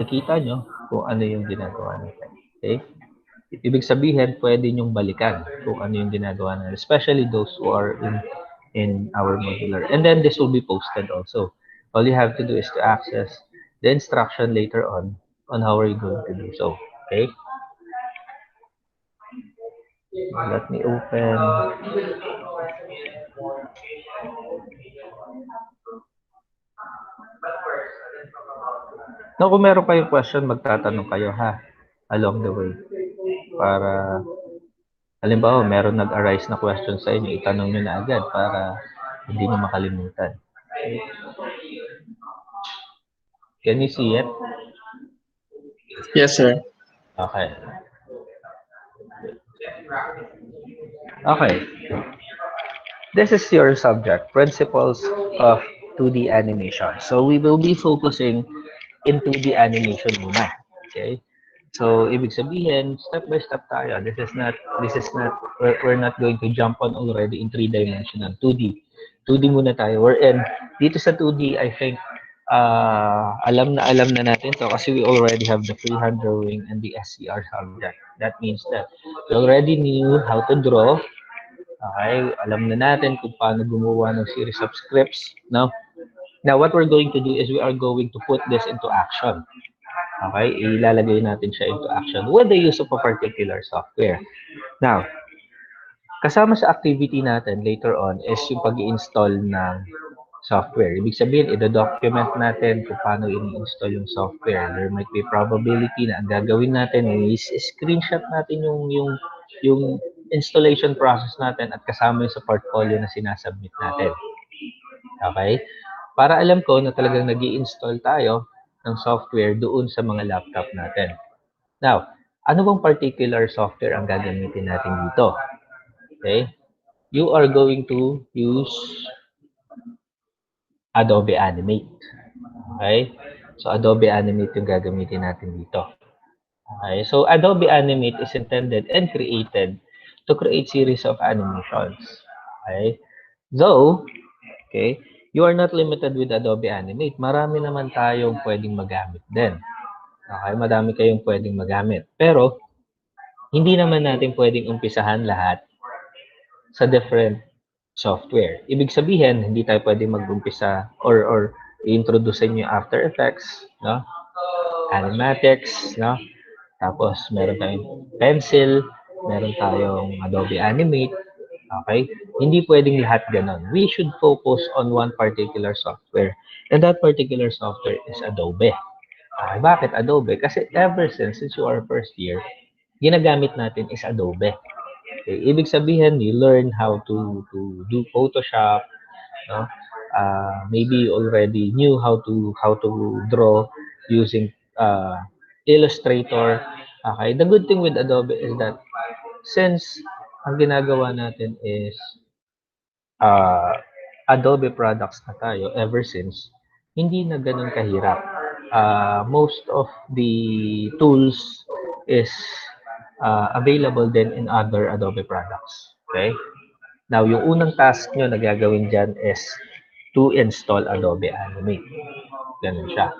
nakikita nyo kung ano yung ginagawa natin. Okay? Ibig sabihin, pwede nyong balikan kung ano yung ginagawa natin, especially those who are in our modular. And then this will be posted also. All you have to do is to access the instruction later on how are you going to do so. Okay? Let me open. No, kung meron kayong question, magtatanong kayo ha, along the way. Para, halimbawa, meron nag-arise na question sa inyo, itanong nyo na agad para hindi nyo makalimutan. Can you see it? Yes, sir. Okay. Okay. This is your subject, Principles of 2D Animation. So we will be focusing in 2D animation muna. Okay? So, ibig sabihin, step by step tayo. We're not going to jump on already in three-dimensional, 2D. 2D muna tayo. We're in, dito sa 2D, I think, alam na natin to kasi we already have the freehand drawing and the SCR subject. That means that we already knew how to draw. Okay, alam na natin kung paano gumawa ng series of scripts. Now what we're going to do is we are going to put this into action. Okay, ilalagay natin siya into action with the use of a particular software. Now, kasama sa activity natin later on is yung pag-i-install ng software. Ibig sabihin, i-document natin kung paano i-install yung software. There might be probability na ang gagawin natin is screenshot natin yung installation process natin at kasama yung sa portfolio na sinasubmit natin. Okay? Para alam ko na talagang nag install tayo ng software doon sa mga laptop natin. Now, ano bang particular software ang gagamitin natin dito? Okay? You are going to use Adobe Animate. Okay? So, Adobe Animate yung gagamitin natin dito. Okay? So, Adobe Animate is intended and created to create series of animations. Okay? Though, okay, you are not limited with Adobe Animate. Marami naman tayong pwedeng magamit din. Okay? Madami kayong pwedeng magamit. Pero, hindi naman natin pwedeng umpisahan lahat sa different software. Ibig sabihin, hindi tayo pwedeng mag-umpisa or i-introduce yung After Effects, no? Animatics, no? Tapos, meron tayong Pencil, meron tayong Adobe Animate, okay? Hindi pwedeng lahat ganon. We should focus on one particular software. And that particular software is Adobe. Okay, bakit Adobe? Kasi ever since you are first year, ginagamit natin is Adobe. Okay, ibig sabihin, you learn how to do Photoshop, no? Maybe you already knew how to draw using Illustrator. Okay, the good thing with Adobe is that since ang ginagawa natin is uh, Adobe products na tayo ever since, hindi na ganun kahirap. Most of the tools is available din in other Adobe products. Okay? Now, yung unang task nyo na gagawin dyan is to install Adobe Animate. Ganun siya.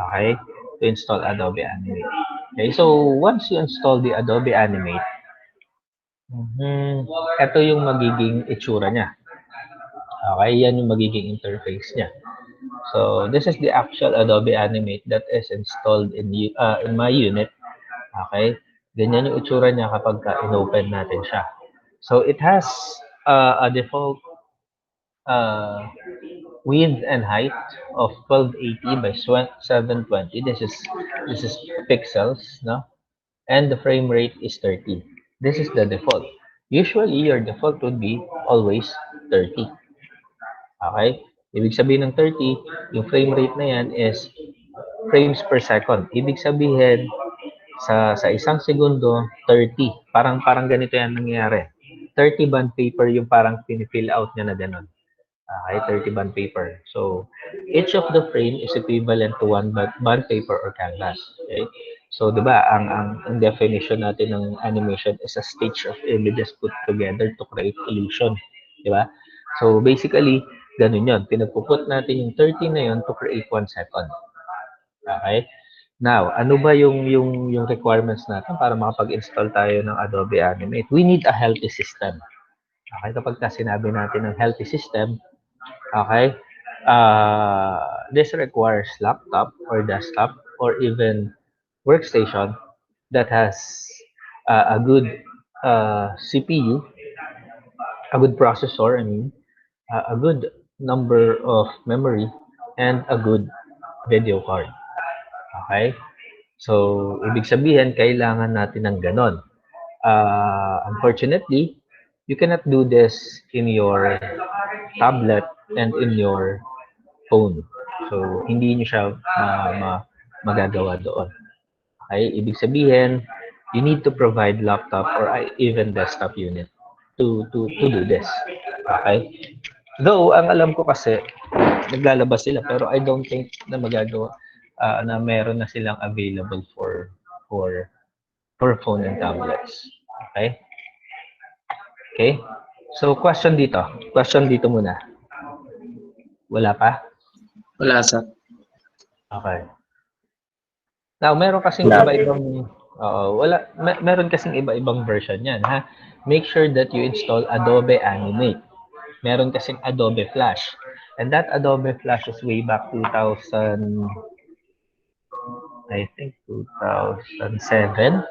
Okay? To install Adobe Animate. Okay, so once you install the Adobe Animate, ito yung magiging itsura niya. Okay, yan yung magiging interface niya. So, this is the actual Adobe Animate that is installed in my unit. Okay, ganyan yung itsura niya kapag in-open natin siya. So, it has a default uh, width and height of 1280 by 720. This is pixels, no? And the frame rate is 30. This is the default. Usually, your default would be always 30. Okay? Ibig sabihin ng 30, yung frame rate na yan is frames per second. Ibig sabihin, sa isang segundo, 30. Parang ganito yan nangyayari. 30 bond paper yung parang pinifill out niya na gano'n. Okay, 30 bond paper. So, each of the frame is equivalent to one bond paper or canvas. Okay? So, di ba, ang definition natin ng animation is a stitch of images put together to create illusion. Di ba? So, basically, ganun yun. Pinagpuput natin yung 30 na yun to create 1 second. Okay? Now, ano ba yung requirements natin para makapag-install tayo ng Adobe Animate? We need a healthy system. Okay, kapag sinabi natin ng healthy system, okay, this requires laptop or desktop or even workstation that has a good CPU, a good processor, I mean, a good number of memory, and a good video card. Okay? So, ibig sabihin, kailangan natin ng ganon. Unfortunately, you cannot do this in your tablet and in your phone. So, hindi nyo siya magagawa doon. Okay? Ibig sabihin, you need to provide laptop or even desktop unit to do this. Okay? Though, ang alam ko kasi, naglalabas sila pero I don't think na magagawa na meron na silang available for phone and tablets. Okay? Okay? So, question dito. Question dito muna. Wala pa? Wala, sir. Okay. Now, meron kasing iba-ibang meron kasing iba-ibang version 'yan, ha. Make sure that you install Adobe Animate. Meron kasing Adobe Flash. And that Adobe Flash is way back 2000, I think 2007.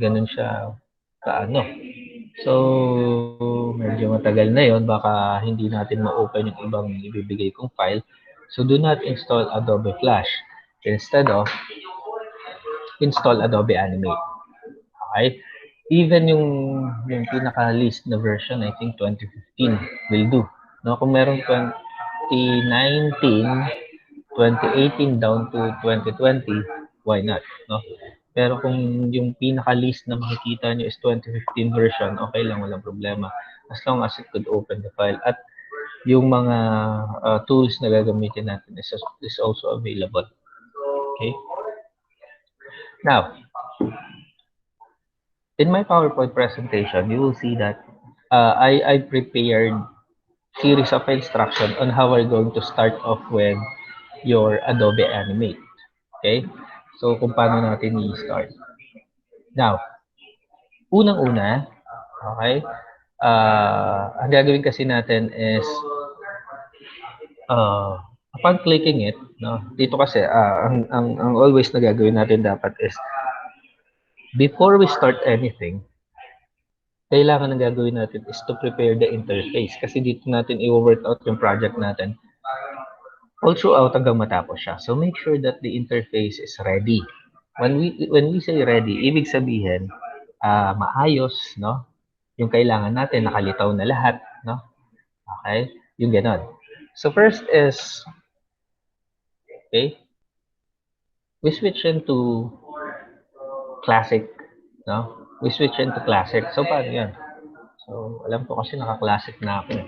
Ganun siya kaano. So, medyo matagal na 'yon, baka hindi natin ma-open yung ibang ibibigay kong file. So, do not install Adobe Flash. Instead of install Adobe Animate. Okay? Even yung pinaka-least na version, I think 2015 will do. No, kung meron 2019, 2018 down to 2020, why not, no? Pero kung yung pinaka-least na makikita nyo is 2015 version, okay lang, walang problema. As long as it could open the file. At yung mga tools na gagamitin natin is also available. Okay? Now, in my PowerPoint presentation, you will see that I prepared series of instruction on how we're going to start off with your Adobe Animate. Okay? So, kung paano natin i-start. Now, unang-una, okay, ang gagawin kasi natin is upon clicking it, no, dito kasi, ang always na gagawin natin dapat is before we start anything, kailangan ng gagawin natin is to prepare the interface kasi dito natin i-work out yung project natin all throughout hanggang matapos siya. So make sure that the interface is ready. When we say ready, ibig sabihin maayos, no? Yung kailangan natin nakalitaw na lahat, no? Okay? Yung ganon. So first is okay, we switch into classic, no? We switch into classic. So paano 'yan? So, alam ko kasi naka-classic na ako.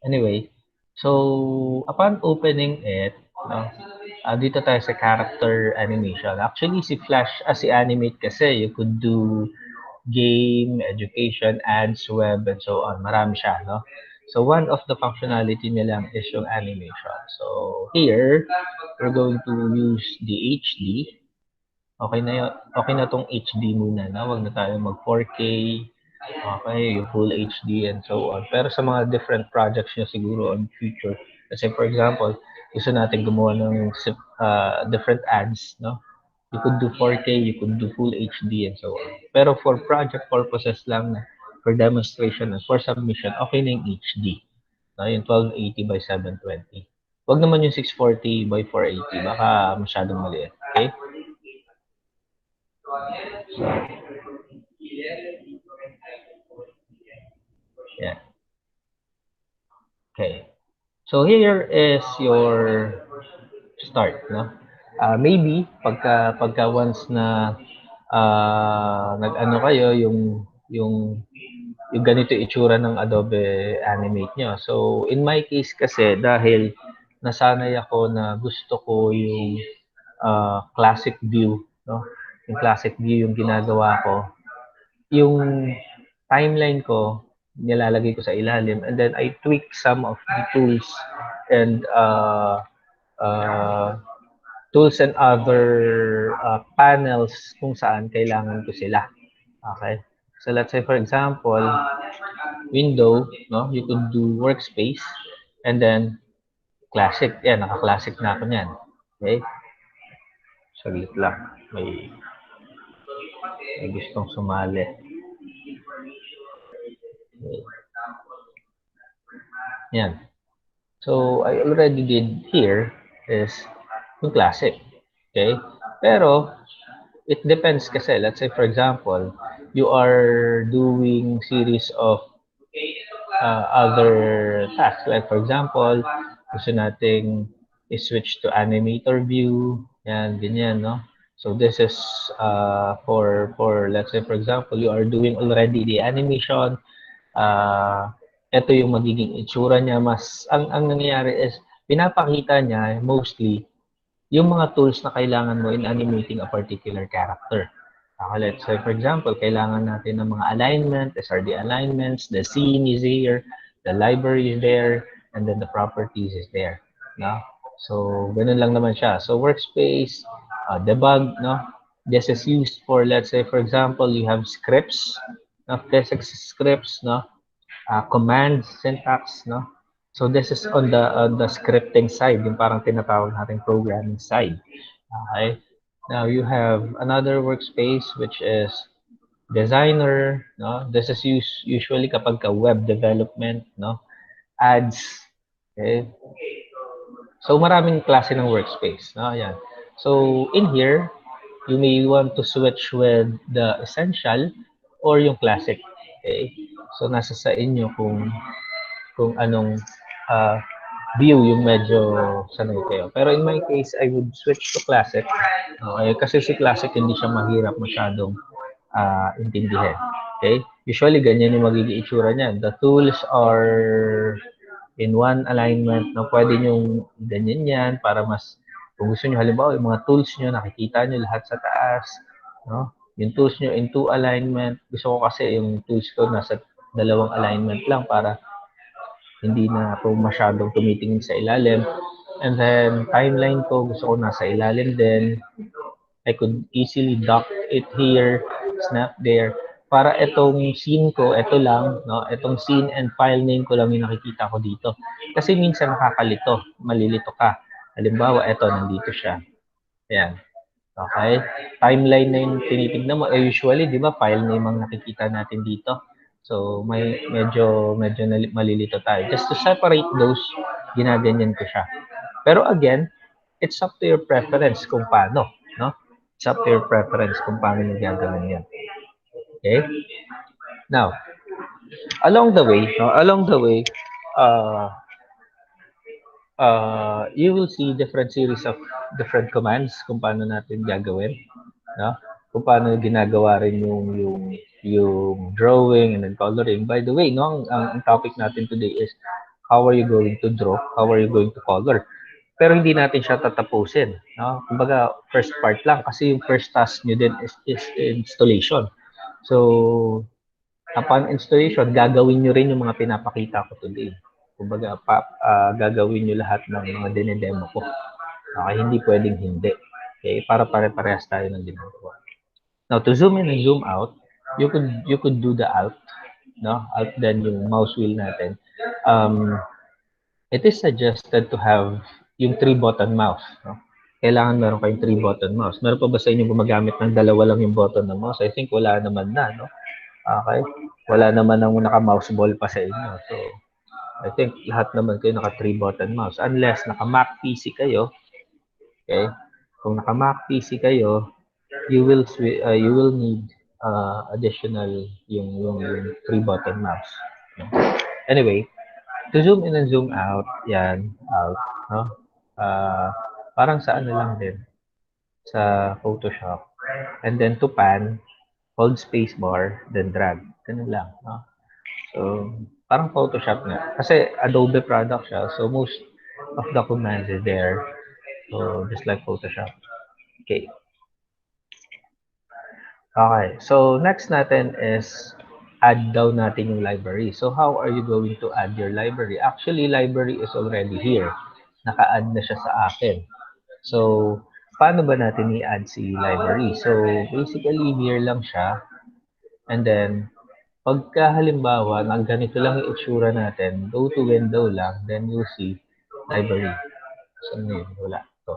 Anyway, so upon opening it, no, dito tayo sa character animation. Actually, si Flash, si Animate kasi, you could do game, education, ads, web, and so on. Marami siya, no? So, one of the functionality niya lang is yung animation. So, here, we're going to use the HD. Okay na yun. Okay na tong HD muna, no? Huwag na tayo mag 4K, okay, yung full HD and so on. Pero sa mga different projects nyo siguro on future, kasi for example, gusto natin gumawa ng different ads, no? You could do 4K, you could do full HD and so on. Pero for project purposes lang, for demonstration and for submission, okay na yung HD. No? Yung 1280 by 720. Huwag naman yung 640 by 480, baka masyadong maliit. Okay? Yeah. Okay. So here is your start, no? Maybe pagka once na nag-ano kayo yung ganito itsura ng Adobe Animate nyo. So in my case kasi dahil nasanay ako na gusto ko yung classic view, no? Yung classic view yung ginagawa ko. Yung timeline ko nilalagay ko sa ilalim and then I tweak some of the tools and tools and other panels kung saan kailangan ko sila. Okay? So let's say for example, window, no? You could do workspace and then classic. Yan, naka-classic na ako niyan. Okay? Saglit lang. May gustong sumali. Okay. Yan. So, I already did here is yung classic. Okay? Pero, it depends kasi. Let's say, for example, you are doing series of other tasks. Like, for example, gusto nating i-switch to animator view. Yan, ganyan, no? So, this is let's say, for example, you are doing already the animation. Ito yung magiging itsura niya. Ang nangyayari is, pinapakita niya mostly yung mga tools na kailangan mo in animating a particular character. Let's say, for example, kailangan natin ng mga alignment. These are the alignments. The scene is here. The library is there. And then the properties is there. No? So, ganun lang naman siya. So, workspace, debug, no? This is used for, let's say, for example, you have scripts, no? Physics scripts, no? Commands, syntax, no? So this is on the scripting side, yung parang tinatawag nating programming side. Okay? Now you have another workspace which is designer, no? This is usually kapag ka web development, no? Ads, okay? So maraming klase ng workspace, no? Ayan. So in here, you may want to switch with the essential or yung classic. Okay? So nasa sa inyo kung anong uh, view yung medyo sanay kayo. Pero in my case, I would switch to classic. Okay? Kasi si classic hindi siya mahirap masyadong intindihin. Okay? Usually, ganyan yung magiging itsura niyan. The tools are in one alignment. No? Pwede nyo ganyan yan para mas, kung gusto nyo halimbawa, yung mga tools nyo, nakikita nyo lahat sa taas. No? Yung tools nyo in two alignment. Gusto ko kasi yung tools ko nasa dalawang alignment lang para hindi na ako masyadong tumitingin sa ilalim. And then, timeline ko, gusto ko nasa ilalim din. I could easily dock it here, snap there. Para itong scene ko, ito lang, no? Itong scene and file name ko lang yung nakikita ko dito. Kasi minsan nakakalito, malilito ka. Halimbawa, ito, nandito siya. Ayan. Okay? Timeline na yung tinitignan mo. Usually, di ba, file name ang nakikita natin dito. So, medyo malilito tayo. Just to separate those, ginaganyan ko siya. Pero again, it's up to your preference kung paano, no? It's up to your preference kung paano nyo gagawin yan. Okay? Now, along the way, uh, you will see different series of different commands kung paano natin gagawin, no? Kung paano ginagawa rin yung drawing and then coloring. By the way, no, ang topic natin today is how are you going to draw, how are you going to color. Pero hindi natin siya tatapusin, no? Kumbaga, first part lang kasi yung first task nyo din is installation. So, upon installation, gagawin nyo rin yung mga pinapakita ko today. Kumbaga, gagawin nyo lahat ng mga dinedemo ko. Okay, hindi pwedeng hindi. Okay, para pare-parehas tayo ng ginagawa. Now, to zoom in and zoom out, you could do the alt, no? Alt then yung mouse wheel natin. It is suggested to have yung 3-button mouse, no? Kailangan meron kayong 3-button mouse. Meron pa ba sa inyo gumagamit ng dalawa lang yung button ng mouse? I think wala naman na, no? Okay? Wala naman ang naka-mouse ball pa sa inyo. So, I think lahat naman kayo naka 3-button mouse. Unless naka-Mac PC kayo, okay? Kung naka-Mac PC kayo, you will need additional yung 3-button mouse. Anyway, to zoom in and zoom out, yan, out, no? Parang sa ano lang din, sa Photoshop. And then to pan, hold space bar, then drag. Ganun lang, no? So, parang Photoshop nga. Kasi Adobe product siya, so most of the commands is there. So, just like Photoshop. Okay. Okay. So, next natin is add daw natin yung library. So, how are you going to add your library? Actually, library is already here. Naka-add na siya sa akin. So, paano ba natin i-add si library? So, basically, here lang siya. And then, pagka halimbawa, na ganito lang yung itsura natin, go to window lang, then you'll see library. So, yun? Wala. To.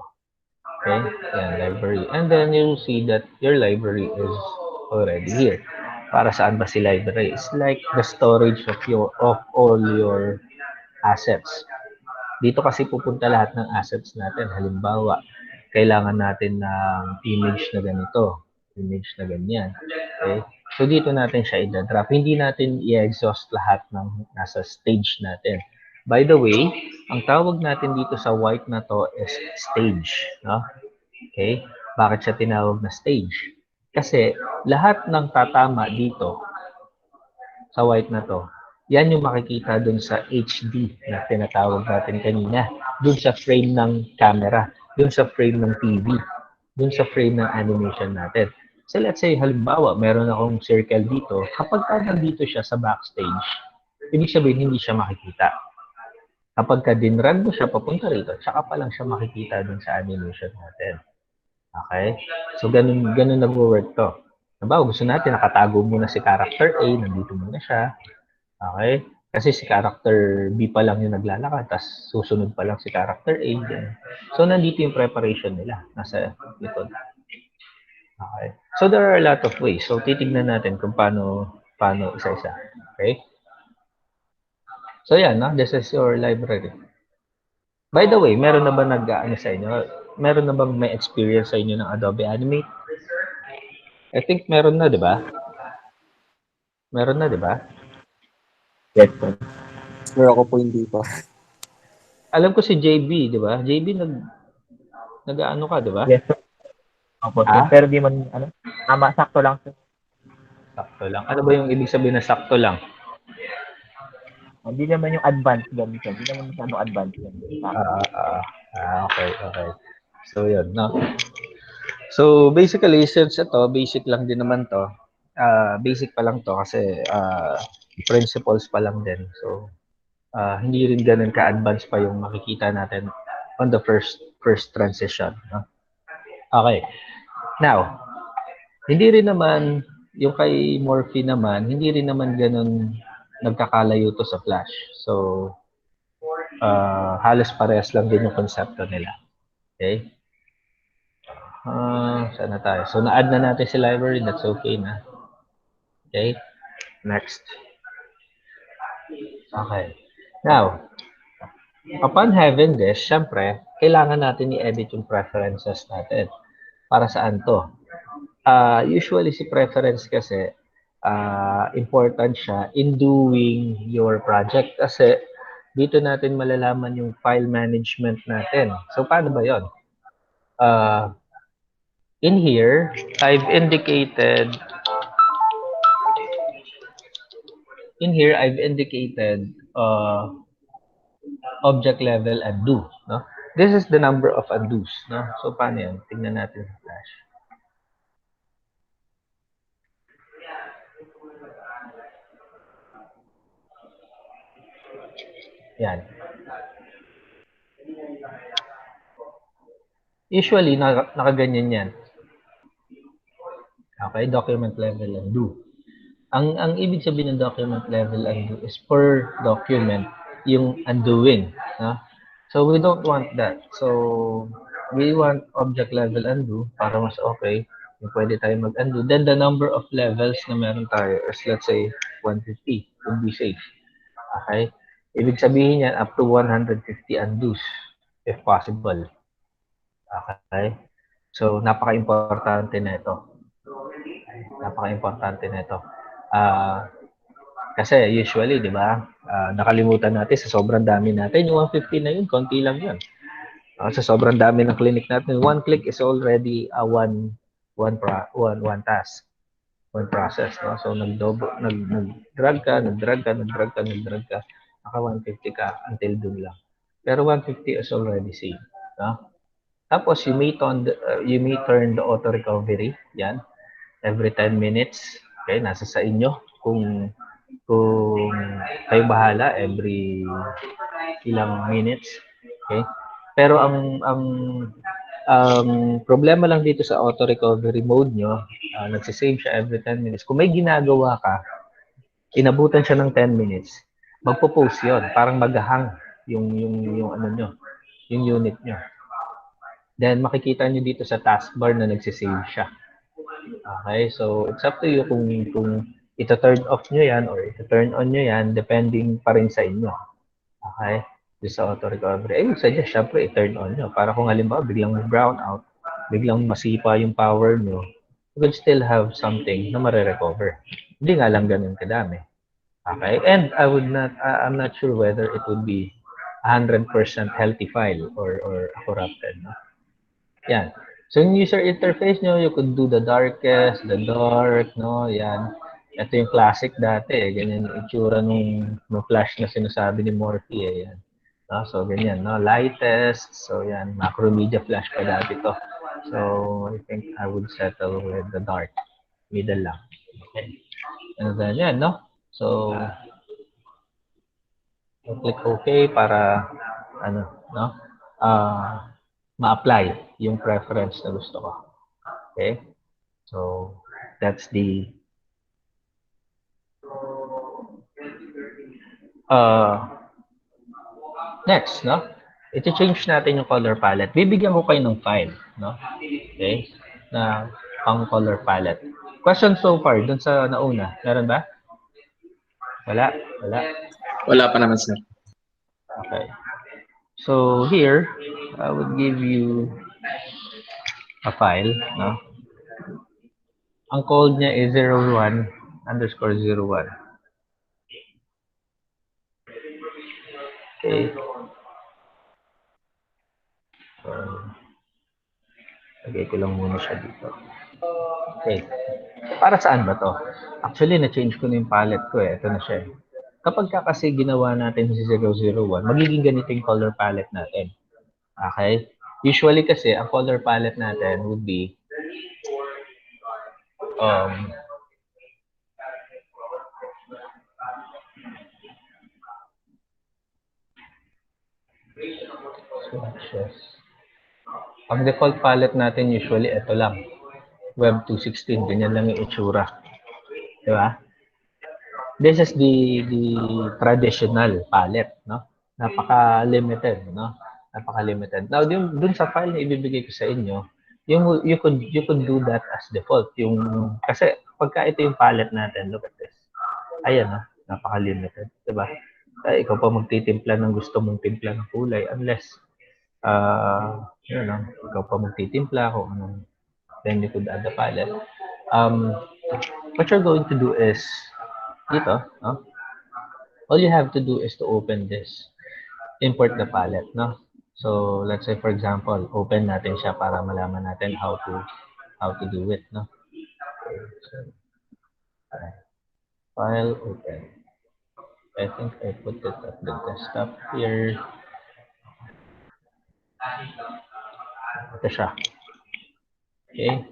Okay? Yan, library. And then, you'll see that your library is already here. Para saan ba si library? It's like the storage of all your assets. Dito kasi pupunta lahat ng assets natin. Halimbawa, kailangan natin ng image na ganito, image na ganyan. Okay? So dito natin siya i-drop. Hindi natin i-exhaust lahat ng nasa stage natin. By the way, ang tawag natin dito sa white na to is stage. No? Okay? Bakit siya tinawag na stage? Kasi lahat ng tatama dito sa white na to, yan yung makikita dun sa HD na tinatawag natin kanina. Dun sa frame ng camera, dun sa frame ng TV, dun sa frame ng animation natin. So let's say, halimbawa, meron akong circle dito. Kapag nandito siya sa backstage, ibig sabihin hindi siya makikita. Kapag dinrag mo siya papunta rito, tsaka pa lang siya makikita dun sa animation natin. Okay? So, ganun nag-work to. Halimbawa, gusto natin, nakatago muna si character A, nandito muna siya. Okay? Kasi si character B pa lang yung naglalakad, tapos susunod pa lang si character A. Yan. So, nandito yung preparation nila. Nasa likod. Okay? So, there are a lot of ways. So, titignan natin kung paano isa-isa. Okay? So, yan. No? This is your library. By the way, meron na ba nag-ano sa inyo? Meron na bang may experience sa inyo ng Adobe Animate? I think meron na, di ba? Meron na, di ba? Yes, sir. Pero ako po hindi pa. Alam ko si JB, di ba? JB nag-ano ka, di ba? Yes, sir. Opo, sir. Pero di man, sakto lang, sir. Sakto lang. Ano ba yung ibig sabihin na sakto lang? Hindi naman yung advanced ganun, sir. Hindi naman masyadong advanced ganun. Okay. So, yun, no? So, basically, since ito, basic lang din naman to. Basic pa lang to kasi principles pa lang din. So, hindi rin ganun ka-advanced pa yung makikita natin on the first transition. No? Okay. Now, hindi rin naman, yung kay Morphe naman, hindi rin naman ganun nagkakalayo to sa Flash. So, halos parehas lang din yung konsepto nila. Okay? Saan na tayo? So, na-add na natin si library. That's okay na. Okay? Next. Okay. Now, upon having this, syempre, kailangan natin i-edit yung preferences natin. Para saan to? Usually, si preference kasi, important siya in doing your project kasi dito natin malalaman yung file management natin. So, paano ba yun? In here, I've indicated object level undo. No? This is the number of undos. No? So, paano yan? Tingnan natin sa Flash. Yan. Usually, nakaganyan yan. Okay, document level undo. Ang ibig sabihin ng document level undo is per document yung undoing. No? So, we don't want that. So, we want object level undo para mas okay. Yung pwede tayo mag-undo. Then, the number of levels na meron tayo is, let's say, 150 to be safe. Okay? Ibig sabihin yan, up to 150 undos if possible. Okay? So, napaka-importante na ito. Napaka-importante na ito. Kasi usually, di ba, nakalimutan natin sa sobrang dami natin, yung 150 na yun, konti lang yun. Sa sobrang dami ng clinic natin, one click is already a one task, one process. No? So, nag-drag ka, naka 150 ka until dun lang. Pero 150 is already saved. No? Tapos, you may turn the auto recovery. Yan. Every 10 minutes. Okay, nasa sa inyo. Kung kayo bahala, every ilang minutes. Okay? Pero ang Problema lang dito sa auto recovery mode nyo, nagsisave siya every 10 minutes. Kung may ginagawa ka, inabutan siya ng 10 minutes, magpo-post yun. Parang maghahang yung ano nyo, yung unit nyo. Then, makikita nyo dito sa taskbar na nagsisave siya. Okay, so it's up to you kung ito-turn off nyo yan or ito-turn on nyo yan, depending pa rin sa inyo. Okay? Just sa auto recovery. I would suggest, syempre, i-turn on nyo. Para kung halimbawa, biglang brown out, biglang masipa yung power nyo, you could still have something na marirecover. Hindi nga lang ganun kadami. Okay? And I'm not sure whether it would be 100% healthy file or a corrupted. No? Yan. So, yung user interface nyo, you could do the darkest, the dark, no? Yan. Ito yung classic dati, eh. Ganyan yung itsura nung flash na sinasabi ni Morphy, eh. Yan. No? So, ganyan, no? Lightest. So, yan. Macro media flash pa dati to. So, I think I would settle with the dark. Middle lang. Okay. And then, yan, no? So, click OK para, ano, no? Ma-apply yung preference na gusto ko. Okay? So, that's the next, no? Iti-change natin yung color palette. Bibigyan ko kayo ng file, no? Okay? Na pang color palette. Question so far dun sa nauna, meron ba? Wala? Wala pa naman, sir. Okay. So, here, I would give you a file, no? Ang code niya is 01_01. Okay. So, lagay ko lang muna siya dito. Okay. Para saan ba to? Actually, na-change ko na yung palette ko eh. Ito na siya. Kapag kasi ginawa natin si 001, magiging ganito yung color palette natin. Okay? Usually kasi, ang color palette natin would be swatches. Ang default palette natin usually ito lang. Web 216, ganyan lang yung itsura. Diba? This is the traditional palette, no? Napaka-limited, no? Napaka-limited. Now, dun sa file na ibibigay ko sa inyo, you could do that as default. Kasi pagka ito yung palette natin, look at this. Ayan, no? Napaka-limited, diba? Ikaw pa magtitimpla ng gusto mong timpla ng kulay unless ikaw pa magtitimpla kung anong, then you could add the palette. What you're going to do is dito, no? All you have to do is to open this, import the palette, no? So let's say for example, open natin siya para malaman natin how to do it, no? Okay, so, file open. I think I put it at the desktop here. Ito siya. Okay.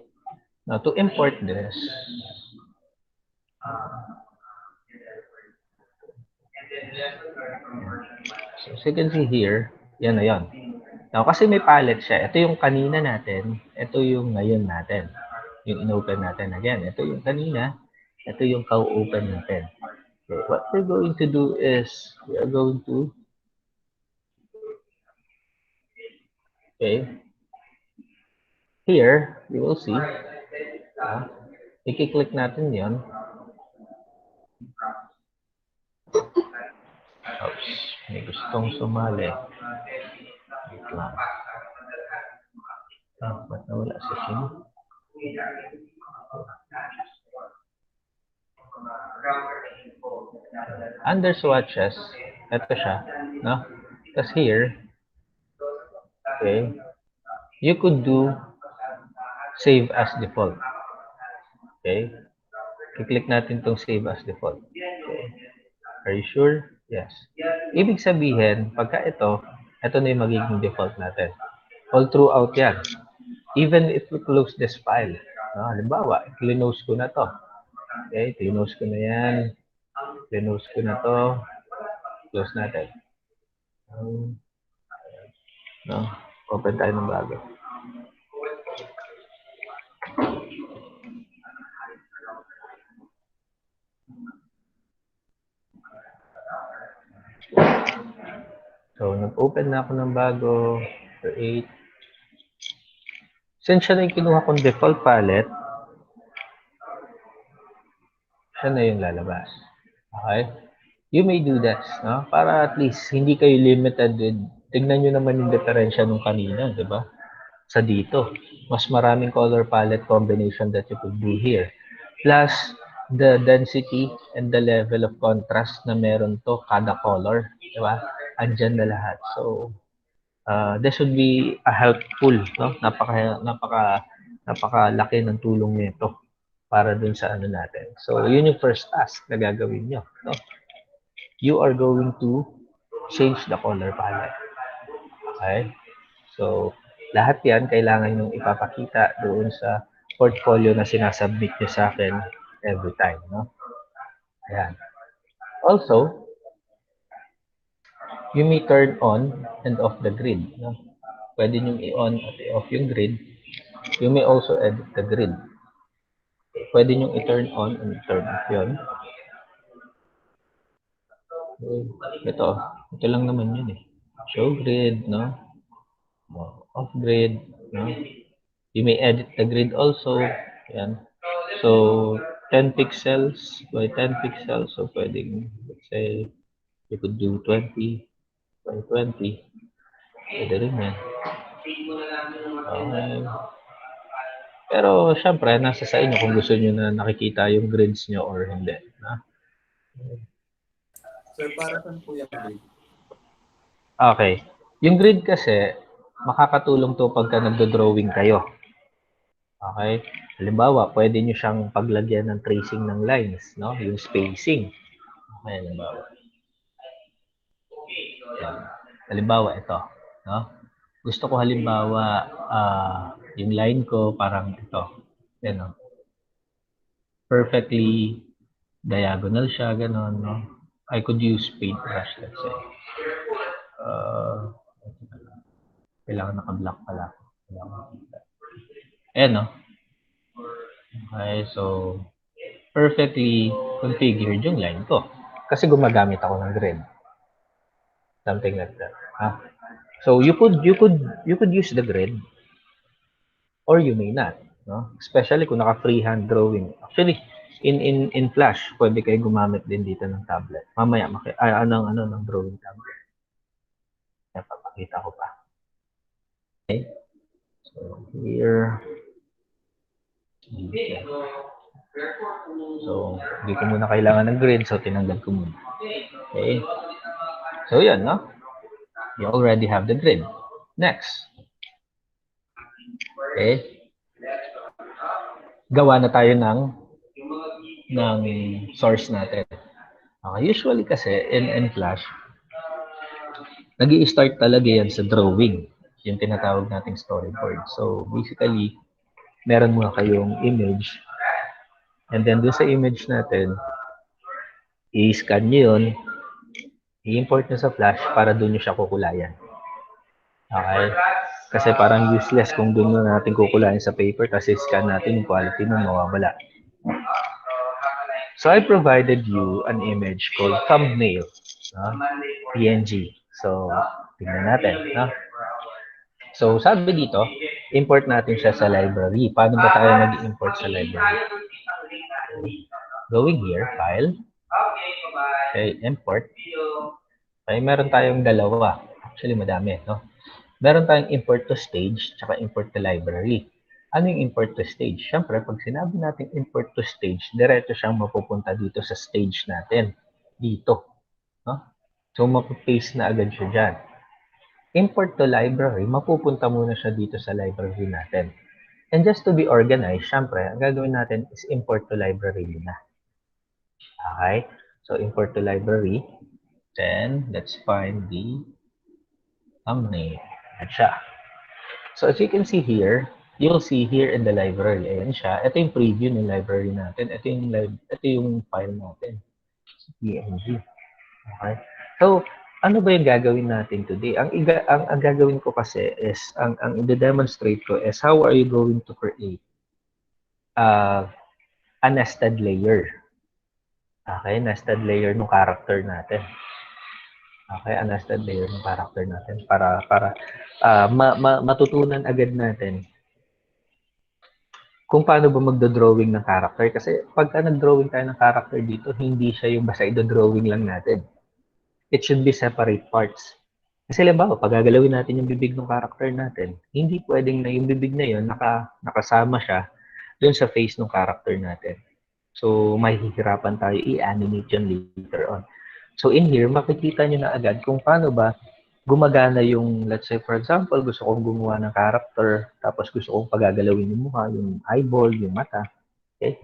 Now to import this, so as you can see here, yan na yan. Now, kasi may palette siya. Ito yung kanina natin. Ito yung ngayon natin. Yung in-open natin. Again, ito yung kanina. Ito yung ka-open natin. Okay, what we're going to do is, we are going to, okay, here, you will see, i-click natin yon. Oops, may gustong sumali. Wait lang. Ba't nawala sa sino? Under swatches, ito siya, no? Tapos here, okay, you could do save as default. Okay? I-click natin itong save as default. Okay. Are you sure? Yes. Ibig sabihin, pagka ito na yung magiging default natin. All throughout yan. Even if we close this file. No? Halimbawa, close ko na to. Okay, close ko na yan. Close ko na to. Close natin. No? Open tayo ng bago. So, nag-open na ako ng bago, create. Since siya na yung kinuha kong default palette, siya na yung lalabas. Okay? You may do this, no? Para at least hindi kayo limited with, tignan nyo naman yung diferensya nung kanina, di ba? Sa dito. Mas maraming color palette combination that you could do here. Plus, the density and the level of contrast na meron to kada color, di ba? Andyan na lahat. So, this would be a helpful, no? Napakalaki ng tulong nito para dun sa ano natin. So, yun yung first task na gagawin nyo, no? You are going to change the color palette. Okay? So, lahat yan kailangan yung ipapakita doon sa portfolio na sinasubmit nyo sa akin every time, no? Ayan. Also, you may turn on and off the grid, no? Pwede nyo i-on at i-off yung grid. You may also edit the grid. Pwede nyo i-turn on and i-turn off yun. Ito lang naman yun eh. Show grid, no? Off grid, no? You may edit the grid also. Yan. So, 10 pixels by 10 pixels. So, pwedeng, let's say, you could do 20 by 20. Pwede rin yan. Okay. Pero, syempre, nasa sa inyo kung gusto nyo na nakikita yung grids nyo or hindi. Na? Sir, para saan po yung grid? Okay. Yung grid kasi, makakatulong to pagka nagdo-drawing kayo. Okay? Halimbawa, pwede nyo siyang paglagyan ng tracing ng lines, no? Yung spacing. Okay, halimbawa. Halimbawa, ito. No? Gusto ko halimbawa, yung line ko parang ito. Yan, no? Perfectly diagonal siya, gano'n, no? I could use paintbrush, let's say. Kailangan naka-block pala. Ayan, no? Okay, so, perfectly configured yung line ko. Kasi gumagamit ako ng grid. Something like that. So you could use the grid or you may not, no? Especially kung naka freehand drawing. Actually, in Flash, pwede kayo gumamit din dito ng tablet. Mamaya ng drawing tablet. Kaya papakita ko pa. Okay. So here. So, hindi ko muna kailangan ng grid, so tinanggal ko muna. Okay. So, yan, no? You already have the grid. Next. Okay. Gawa na tayo ng source natin. Okay. Usually kasi, in Flash, nag-i-start talaga yan sa drawing. Yung tinatawag nating storyboard. So, basically, meron muna kayong image. And then, dun sa image natin, i-scan nyo yun, i-import nyo sa Flash para dun nyo siya kukulayan. Okay? Kasi parang useless kung dun na natin kukulayan sa paper kasi scan natin yung quality nun mawawala. So, I provided you an image called thumbnail. PNG. So, tingnan natin. So, sabi dito, import natin siya sa library. Paano ba tayo mag-import sa library? Going here, file. Okay, import. Okay, meron tayong dalawa. Actually, madami, no? Meron tayong import to stage, tsaka import to library. Ano yung import to stage? Siyempre, pag sinabi natin import to stage, diretso siyang mapupunta dito sa stage natin. Dito. No? So, mapapaste na agad siya dyan. Import to library, mapupunta muna siya dito sa library natin. And just to be organized, syempre, ang gagawin natin is import to library muna. Okay? So, import to library. Then, let's find the thumbnail. Ayan siya. So, as you can see here, you'll see here in the library. Ayan siya. Ito yung preview ng library natin. Ito yung file natin. PNG. Okay? So, ano ba yung gagawin natin today? Ang gagawin ko kasi is, ang i-demonstrate ko is how are you going to create a nested layer. Okay? Nested layer ng character natin. Okay, unnested layer ng character natin para matutunan agad natin kung paano ba magdo-drawing ng character. Kasi pagka nag-drawing tayo ng character dito, hindi siya yung basta i-drawing lang natin. It should be separate parts. Kasi halimbawa, pag gagalawin natin yung bibig ng character natin, hindi pwedeng na yung bibig na yun, nakasama siya dun sa face ng character natin. So, mahihirapan tayo i-animate yun later on. So, in here, makikita nyo na agad kung paano ba gumagana yung, let's say, for example, gusto kong gumawa ng character, tapos gusto kong pagagalawin yung mukha, yung eyeball, yung mata. Okay?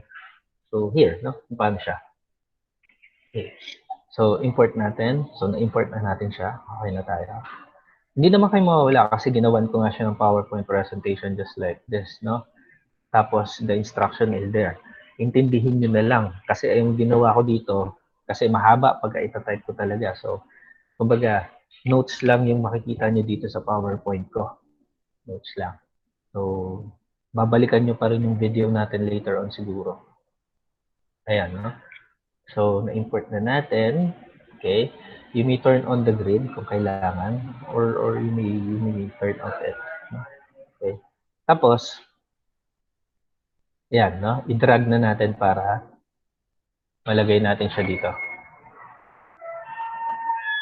So, here, no? Kung paano siya. Okay. So, import natin. So, na-import na natin siya. Okay na tayo. Hindi naman kayo mawawala kasi ginawan ko nga siya ng PowerPoint presentation just like this, no? Tapos, the instruction is there. Intindihin nyo na lang. Kasi yung ginawa ko dito, kasi mahaba pag itatype ko talaga. So, kumbaga, notes lang yung makikita nyo dito sa PowerPoint ko. Notes lang. So, babalikan nyo pa rin yung video natin later on siguro. Ayan, no? So, na-import na natin. Okay. You may turn on the grid kung kailangan or you may turn off it. No? Okay. Tapos, yan, no? I-drag na natin para malagay natin siya dito.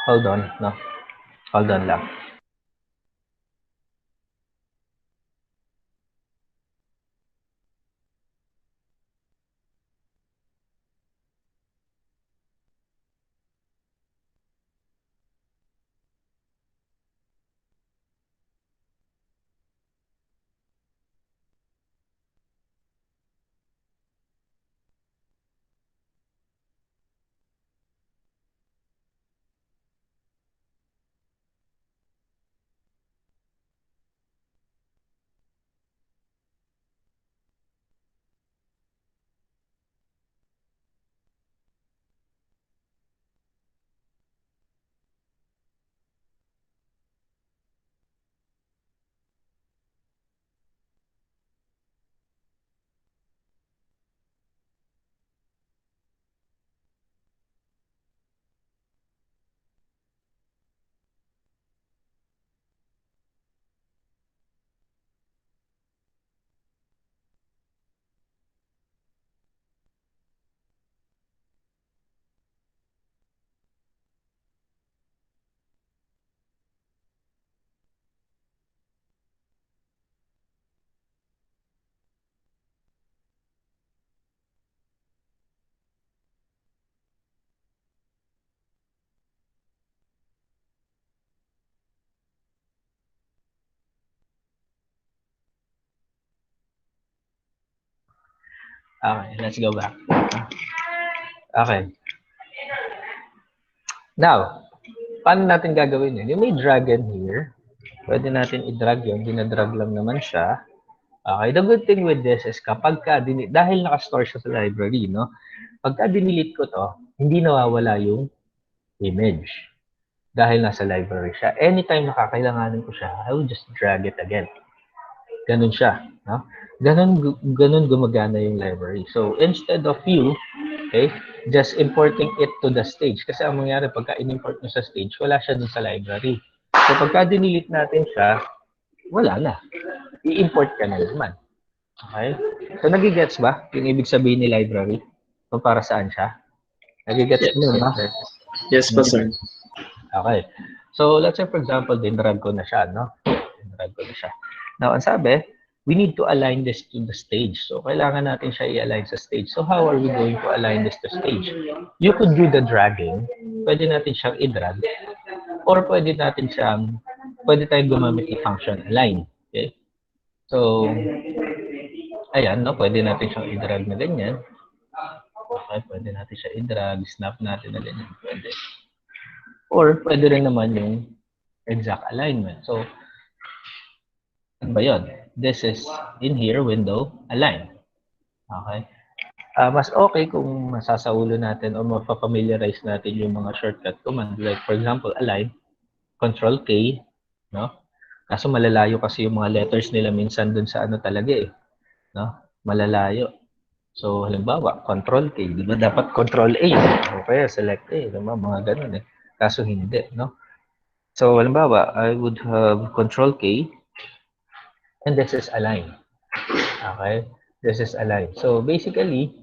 Hold on, no? Hold on lang. Okay, let's go back. Okay. Now, paano natin gagawin yun? Yung may dragon here, pwede natin i-drag yun. Dinadrag lang naman siya. Okay, the good thing with this is kapag dahil naka-store siya sa library, no? Pagka dinilit ko to, hindi nawawala yung image. Dahil nasa library siya. Anytime nakakailanganin ko siya, I will just drag it again. Ganun siya. No? Ganun gumagana yung library. So, instead of you, okay, just importing it to the stage. Kasi ang mangyari, pagka in-import nyo sa stage, wala siya dun sa library. So, pagka dinilit natin siya, wala na. I-import ka na naman. Okay? So, nagigets ba yung ibig sabihin ni library? Kung para saan siya? Nagigets mo, no? Yes po, sir. Okay. So, let's say, for example, dinrag ko na siya, no? Dinrag ko na siya. Now, ang sabi, we need to align this to the stage. So, kailangan natin siya i-align sa stage. So, how are we going to align this to stage? You could do the dragging. Pwede natin siyang i-drag. Or pwede tayong gumamit ng function align. Okay? So, ayan, no? Pwede natin siyang i-drag na ganyan. Okay, pwede natin siya i-drag, snap natin na ganyan. Pwede. Or pwede rin naman yung exact alignment. So, ano ba yun? This is in here, window, align. Okay? Mas okay kung masasaulo natin o mapapamiliarize natin yung mga shortcut command. Like, for example, align, Control K, no? Kaso malalayo kasi yung mga letters nila minsan dun sa ano talaga eh. No? Malalayo. So, halimbawa, Control K, di ba? Dapat Control A. Okay, select A. Diba? Mga ganun eh. kaso hindi, no? So, halimbawa, I would have Control K, and this is align. Okay? This is align. So, basically,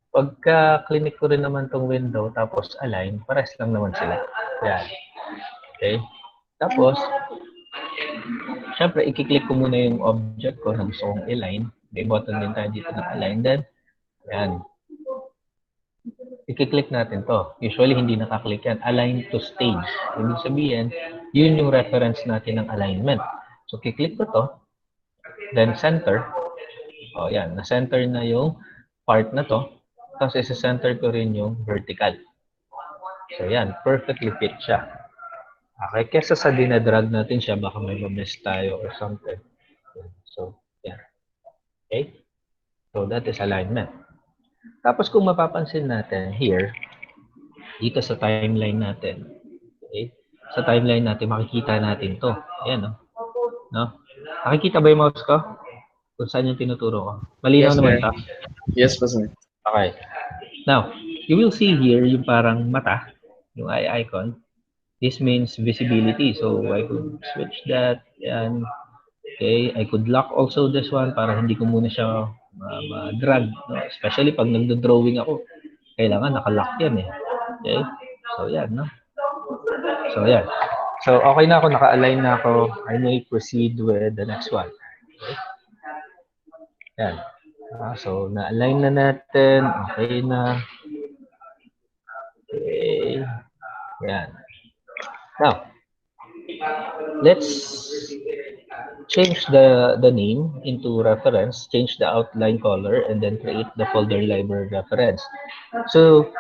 pagka clinic ko rin naman tong window, tapos align, pares lang naman sila. Yan. Okay? Tapos, syempre, i-click ko muna yung object ko na gusto kong align. May button din tayo dito na align. Then, yan. I-click natin to. Usually, hindi nakaklik yan. Align to stage. Ibig sabihin, yun yung reference natin ng alignment. So, i-click ko to. Then, center. O, yan. Na-center na yung part na to. Tapos, isa-center ko rin yung vertical. So, yan. Perfectly fit siya. Okay. Kesa sa dinadrag natin siya, baka may mamiss tayo or something. So, yan. Okay. So, that is alignment. Tapos kung mapapansin natin here, dito sa timeline natin, okay? Sa timeline natin, makikita natin to. Ayan, no? Nakikita ba yung mouse ko? Kung saan yung tinuturo ko? Malinaw Yes, naman sir. to. Yes po, sir. Okay. Now, you will see here yung parang mata, yung eye icon. This means visibility. So, I could switch that. Yan. Okay. I could lock also this one para hindi ko muna siya ma-drag. No? Especially pag nagdo-drawing ako, kailangan nakalock yan eh. Okay? So, yan, no? So, yan. So, okay na ako, naka-align na ako. I may proceed with the next one. Okay? Yan. So, na-align na natin. Okay na. Okay. Yan. Now, let's change the name into reference, change the outline color, and then create the folder library reference. So,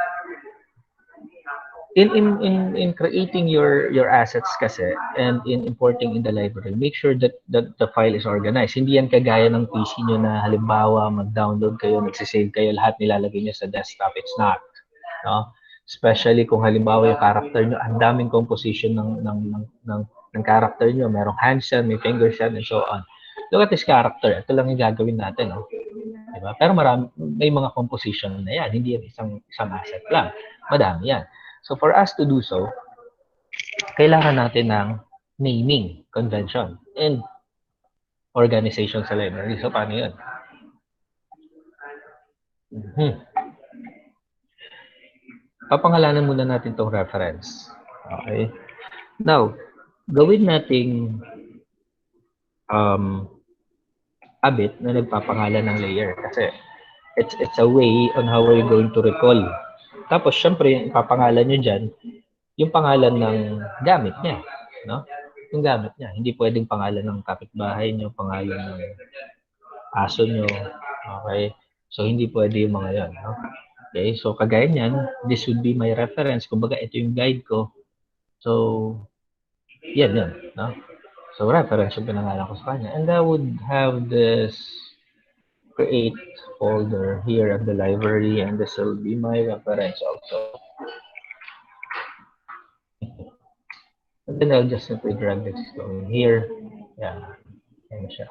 in creating your assets kasi and in importing in the library, make sure that the file is organized. Hindi yan kagaya ng PC nyo na halimbawa mag-download kayo, nagsisave kayo, lahat nilalagay nyo sa desktop. It's not. No? Especially kung halimbawa yung character nyo, ang daming composition ng character nyo. Merong hands yan, may fingers yan, and so on. Look at this character. Ito lang yung gagawin natin. No? Diba? Pero may mga composition na yan. Hindi yan isang asset lang. Madami yan. So for us to do so, kailangan natin ng naming convention and organization sa library. So paano yun? Papangalanan muna natin itong reference. Okay? Now, gawin nating a bit na nagpapangalan ng layer kasi it's a way on how we're going to recall. Tapos, syempre, yung ipapangalan nyo dyan, yung pangalan ng gamit niya. No? Yung gamit niya. Hindi pwedeng pangalan ng kapitbahay nyo, pangalan ng aso nyo. Okay? So, hindi pwede yung mga yan. No? Okay, so kagaya niyan, this would be my reference. Kumbaga, ito yung guide ko. So, yan yun. No? So, reference yung pinangalan ko sa kanya. And I would have this create folder here at the library, and this will be my reference also. And then I'll just simply drag this in here. Yeah, yan siya.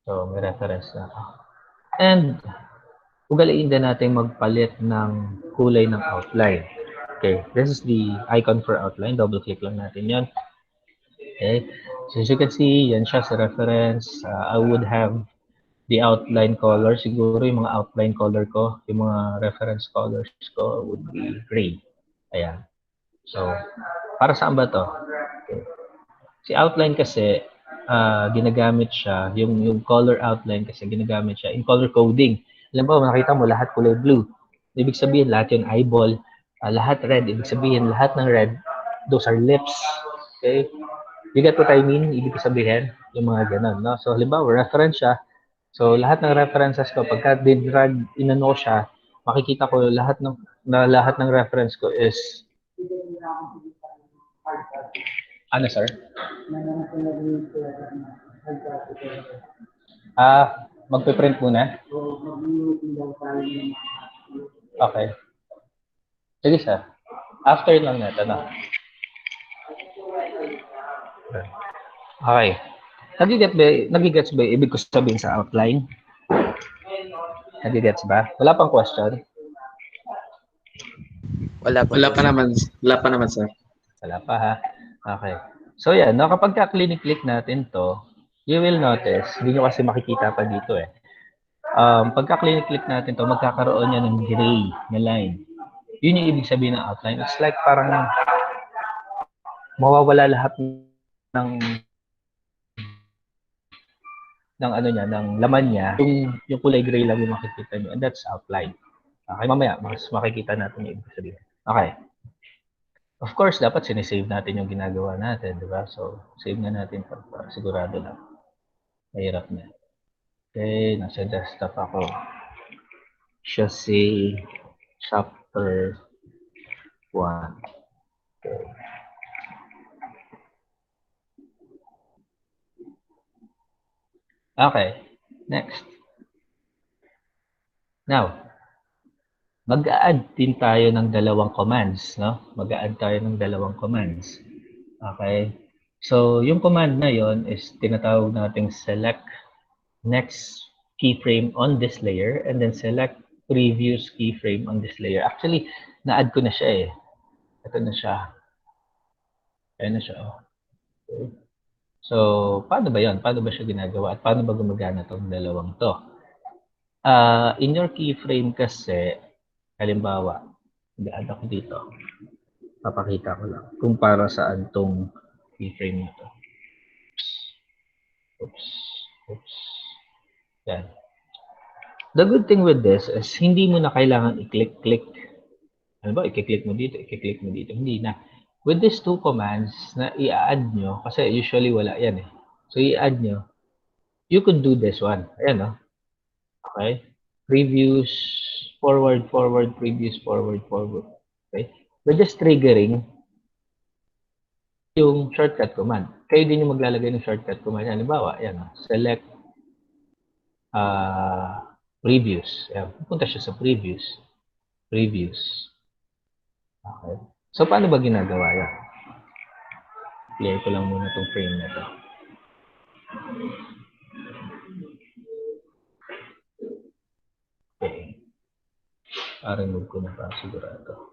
So, may reference na ako. And, ugaliin din natin magpalit ng kulay ng outline. Okay, this is the icon for outline. Double-click lang natin yan. Okay, so as you can see, yan siya sa reference. I would have the outline color. Siguro yung mga outline color ko, yung mga reference colors ko would be gray. Ayan. So, para saan ba to? Okay. Si outline kasi, ginagamit siya, yung color outline kasi ginagamit siya in color coding. Alam mo, makita mo lahat kulay blue. Ibig sabihin, lahat yung eyeball, lahat red. Ibig sabihin, lahat ng red, those are lips. Okay? You get what I mean? Ibig sabihin, yung mga ganun. No? So, halimbawa, reference siya. So, lahat ng references ko, pagka dinrag, inano siya, makikita ko lahat ng reference ko is ano, sir? Magpe-print muna? Okay. Sige, sir. After lang natin, no? Okay. Nagigets ba ibig ko sabihin sa outline? Nagigets ba? Wala pang question? Wala po. Wala pa naman, sir. Wala pa ha. Okay. So yan, no, kapag ka-click natin to, you will notice, hindi nyo kasi makikita pa dito eh. Pagka-click natin to, magkakaroon yan ng gray na line. Yun yung ibig sabihin ng outline. It's like parang mawawala lahat ng ano niya, ng laman niya, yung kulay gray lang yung makikita niyo, and that's outline. Okay, mamaya mas makikita natin yung ibig sabihin. Okay. Of course, dapat sinisave natin yung ginagawa natin, di ba? So, save na natin para sigurado lang. Mahirap na. Okay, nasa desktop ako. Chassis chapter 1. Okay. Okay, next. Now, mag-a-add din tayo ng dalawang commands, no? Mag-a-add tayo ng dalawang commands. Okay? So, yung command na yon is tinatawag nating select next keyframe on this layer and then select previous keyframe on this layer. Actually, na-add ko na siya eh. Ito na siya. Ayan na siya. Okay. So, paano ba yon? Paano ba siya ginagawa? At paano ba gumagana itong dalawang to? In your keyframe kasi, halimbawa, mag-add ako dito. Papakita ko lang kung para saan tong keyframe na to. Oops. Yan. The good thing with this is hindi mo na kailangan i-click. Ano ba? I-click mo dito, i-click mo dito. Hindi na. With these two commands na i-add nyo, kasi usually wala yan eh. So i-add nyo, you could do this one. Ayan no? Okay? Previous, forward, previous, forward. Okay? We're just triggering yung shortcut command. Kayo din yung maglalagay ng shortcut command. Halimbawa, ayan, select previous. Ayan, pupunta siya sa previous. Okay. So, paano ba ginagawa yan? Clear ko lang muna itong frame na to. Okay. Remove ko na para sigurado.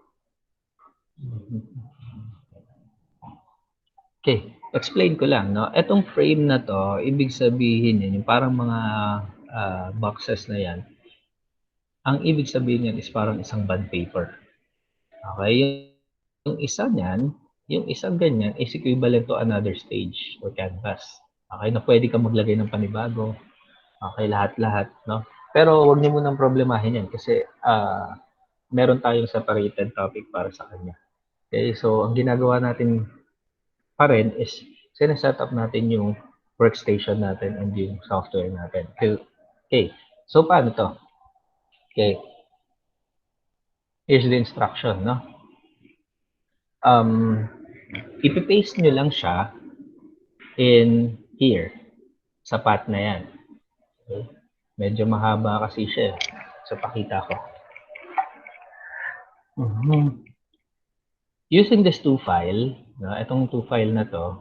Okay, explain ko lang, no? Etong frame na to, ibig sabihin yan, yung parang mga boxes na yan. Ang ibig sabihin yan is parang isang bond paper. Okay, yung isa niyan, yung isang ganyan is equivalent to another stage or canvas. Okay, na pwede kang maglagay ng panibago. Okay, lahat-lahat, no? Pero wag niyo munang problemahin yan kasi meron tayong separated topic para sa kanya. Okay, so ang ginagawa natin pa rin is sineset up natin yung workstation natin and yung software natin. Okay, so paano to? Okay, here's the instruction, no? Ipipaste nyo lang siya in here, sa path na yan. Okay? Medyo mahaba kasi siya. So, pakita ko. Using this 2 file, itong 2 file na to,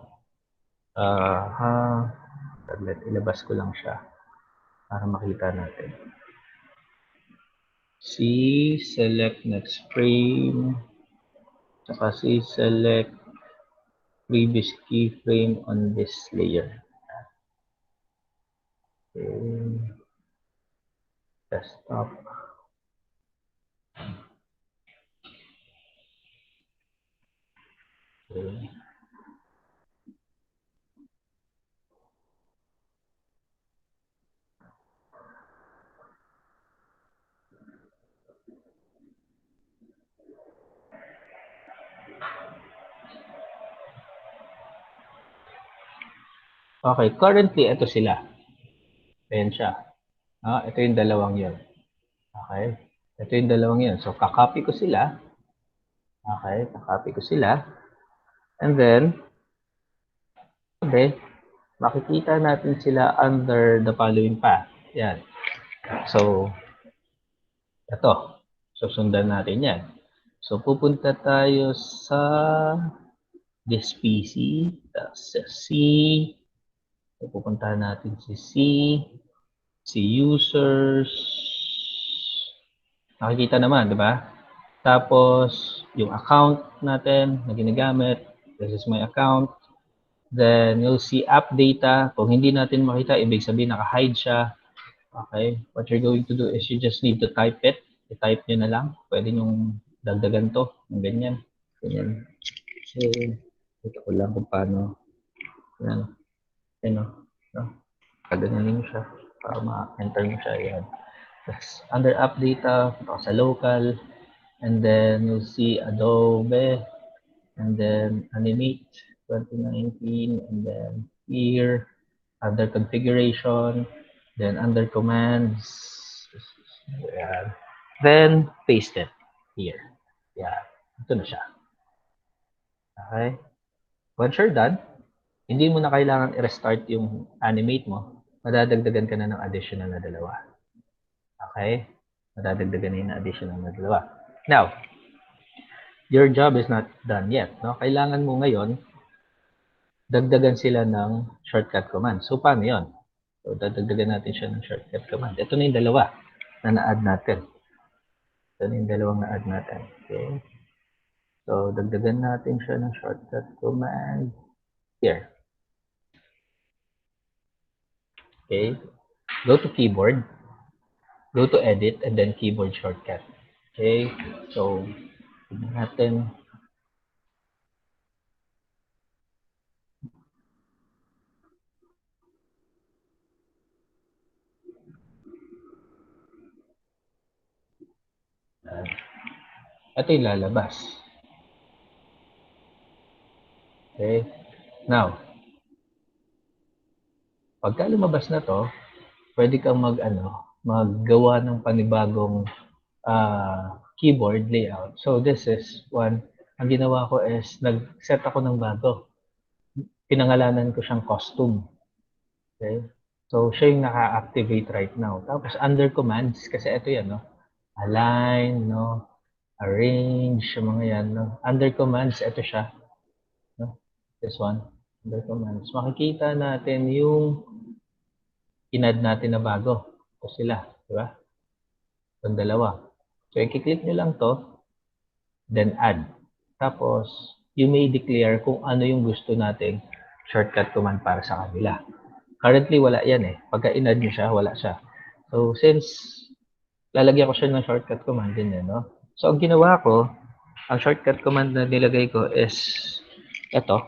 ilabas ko lang siya para makita natin. Select next frame, saka select previous keyframe on this layer. Okay. Desktop. Okay. Okay, currently, ito sila. Ayan siya. Ito yung dalawang yun. Okay, ito yung dalawang yun. So, kakopy ko sila. Okay, kakopy ko sila. And then, okay, makikita natin sila under the following path. Yan. So, ito. Susundan natin yan. So, pupunta tayo sa this PC, sa C. So, pupuntahan natin si users. Nakikita naman, di ba? Tapos, yung account natin na ginagamit. This is my account. Then, you'll see app data. Kung hindi natin makita, ibig sabihin naka-hide siya. Okay? What you're going to do is you just need to type it. I-type nyo na lang. Pwede nyo dagdagan to. Ng ganyan. Ganyan. Kasi, ito ko lang kung paano. Yan. Yan o. No? Kaganin mo siya. Para ma-enter mo siya. Yan. That's under app data, sa local, and then you'll see Adobe, and then Animate 2019, and then here, under configuration, then under commands, yeah. Then paste it here. Yeah, ito na siya. Okay. Once you're done, hindi mo na kailangan i-restart yung Animate mo. Madadagdagan ka na ng additional na dalawa. Okay? Madadagdagan na yung additional na dalawa. Now, your job is not done yet. No? Kailangan mo ngayon, dagdagan sila ng shortcut command. So, paano yun? So, dadagdagan natin siya ng shortcut command. Ito na yung dalawa na na-add natin. Ito na yung dalawang na-add natin. Okay? So, dagdagan natin siya ng shortcut command here. Okay? Go to keyboard. Go to edit and then keyboard shortcut. Okay? So, tignan natin. Ito yung lalabas. Okay? Now, pagka lumabas na to, pwede kang maggawa ng panibagong keyboard layout. So, this is one. Ang ginawa ko is, nag-set ako ng bago. Pinangalanan ko siyang costume. Okay? So, siya yung naka-activate right now. Tapos, under commands, kasi ito yan, no? Align, no? Arrange, yung mga yan, no? Under commands, ito siya. No? This one. Under commands. Makikita natin yung in-add natin na bago. Ito sila. Di ba? Itong dalawa. So, i-click nyo lang to. Then, add. Tapos, you may declare kung ano yung gusto nating shortcut command para sa kanila. Currently, wala yan eh. Pagka in-add nyo siya, wala siya. So, since lalagyan ko siya ng shortcut command din yan, no? So, ang ginawa ko, ang shortcut command na nilagay ko is ito.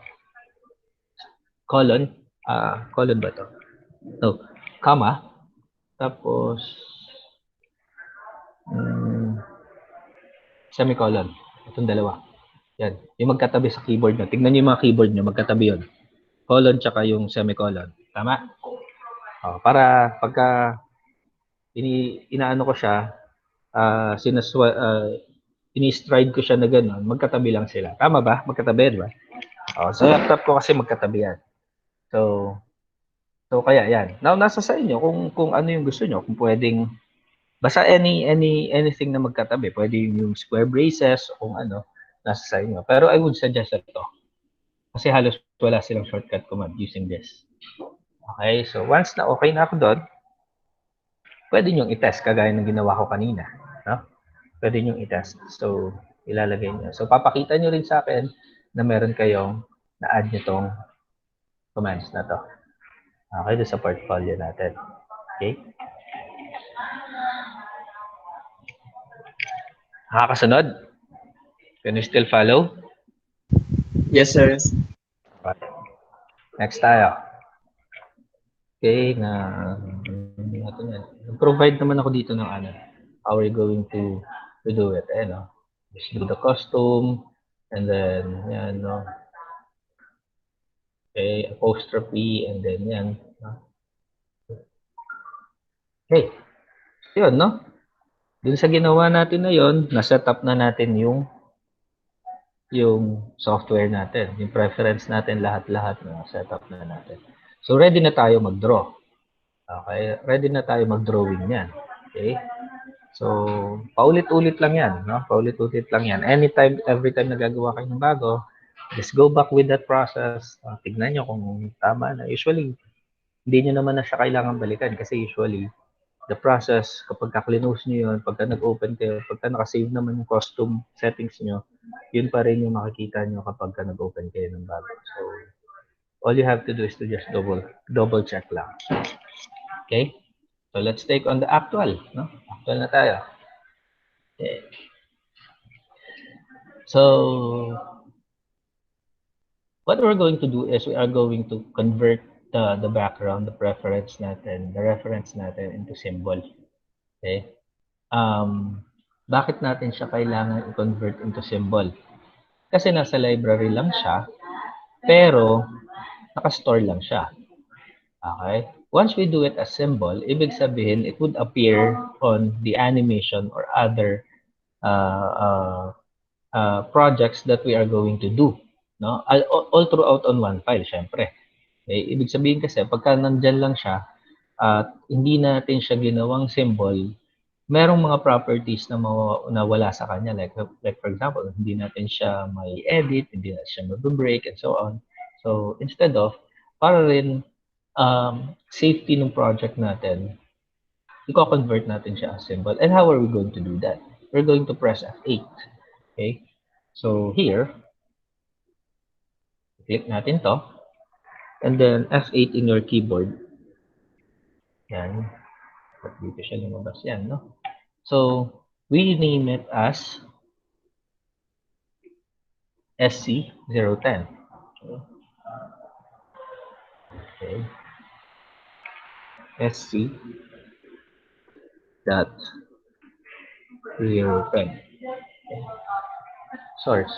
Colon. Colon ba to? No. Comma. Tapos, semicolon. Itong dalawa. Yan. Yung magkatabi sa keyboard nyo. Tignan nyo yung mga keyboard nyo. Magkatabi yun. Colon tsaka yung semicolon. Tama? Para pagka inaano ko siya, ini-stride ko siya na gano'n, magkatabi lang sila. Tama ba? Magkatabi, di ba? Sa laptop ko kasi magkatabi yan. So kaya yan. Now, nasa sa inyo kung ano yung gusto nyo. Kung pwedeng, basta anything na magkatabi. Pwede yung square braces o kung ano, nasa sa inyo. Pero I would suggest ito. Kasi halos wala silang shortcut command using this. Okay, so once na okay na ako doon, pwede nyo i-test kagaya ng ginawa ko kanina. No? Pwede nyo i-test. So, ilalagay nyo. So, papakita nyo rin sa akin na meron kayong na-add nyo tong commands na to. Okay, doon sa portfolio natin. Okay? Nakakasunod? Can you still follow? Yes, sir. Next tayo. Okay, provide naman ako dito ng how are you going to do it? No? Just do the costume, and then, yan, no? Okay, apostrophe, and then, yan. No? Okay, yun, no? Dun sa ginawa natin na yun, na-set up na natin yung software natin, yung preference natin, lahat-lahat na setup na natin. So, ready na tayo mag-draw. Okay? Ready na tayo mag-drawing yan. Okay? So, paulit-ulit lang yan. No? Paulit-ulit lang yan. Anytime, every time na gagawa kayo ng bago, just go back with that process. Tignan nyo kung tama na. Usually, hindi nyo naman na siya kailangan balikan kasi usually, the process, kapag ka-close nyo yun, pagka nag-open kayo, pagka nakasave naman yung custom settings nyo, yun pa rin yung makikita nyo kapag ka nag-open kayo ng bago. So, all you have to do is to just double check lang. Okay? So, let's take on the actual. No? Actual na tayo. Okay. So, what we're going to do is we are going to convert the background, the reference natin into symbol. Okay? Bakit natin siya kailangan i-convert into symbol? Kasi nasa library lang siya, pero naka-store lang siya. Okay? Once we do it as symbol, ibig sabihin it would appear on the animation or other projects that we are going to do. No? All throughout on one file, syempre. Okay? Ibig sabihin kasi, pagka nandyan lang siya, at hindi natin siya ginawang symbol, merong mga properties na wala sa kanya. Like for example, hindi natin siya may edit, hindi natin siya mag-break, and so on. So, instead of, para rin safety ng project natin, i-convert natin siya as symbol. And how are we going to do that? We're going to press F8. Okay? So, here, click natin to. And then, F8 in your keyboard. Yan. At dito siya lumabas yan, no? So, we name it as SC010. Okay. SC dot 010. Source.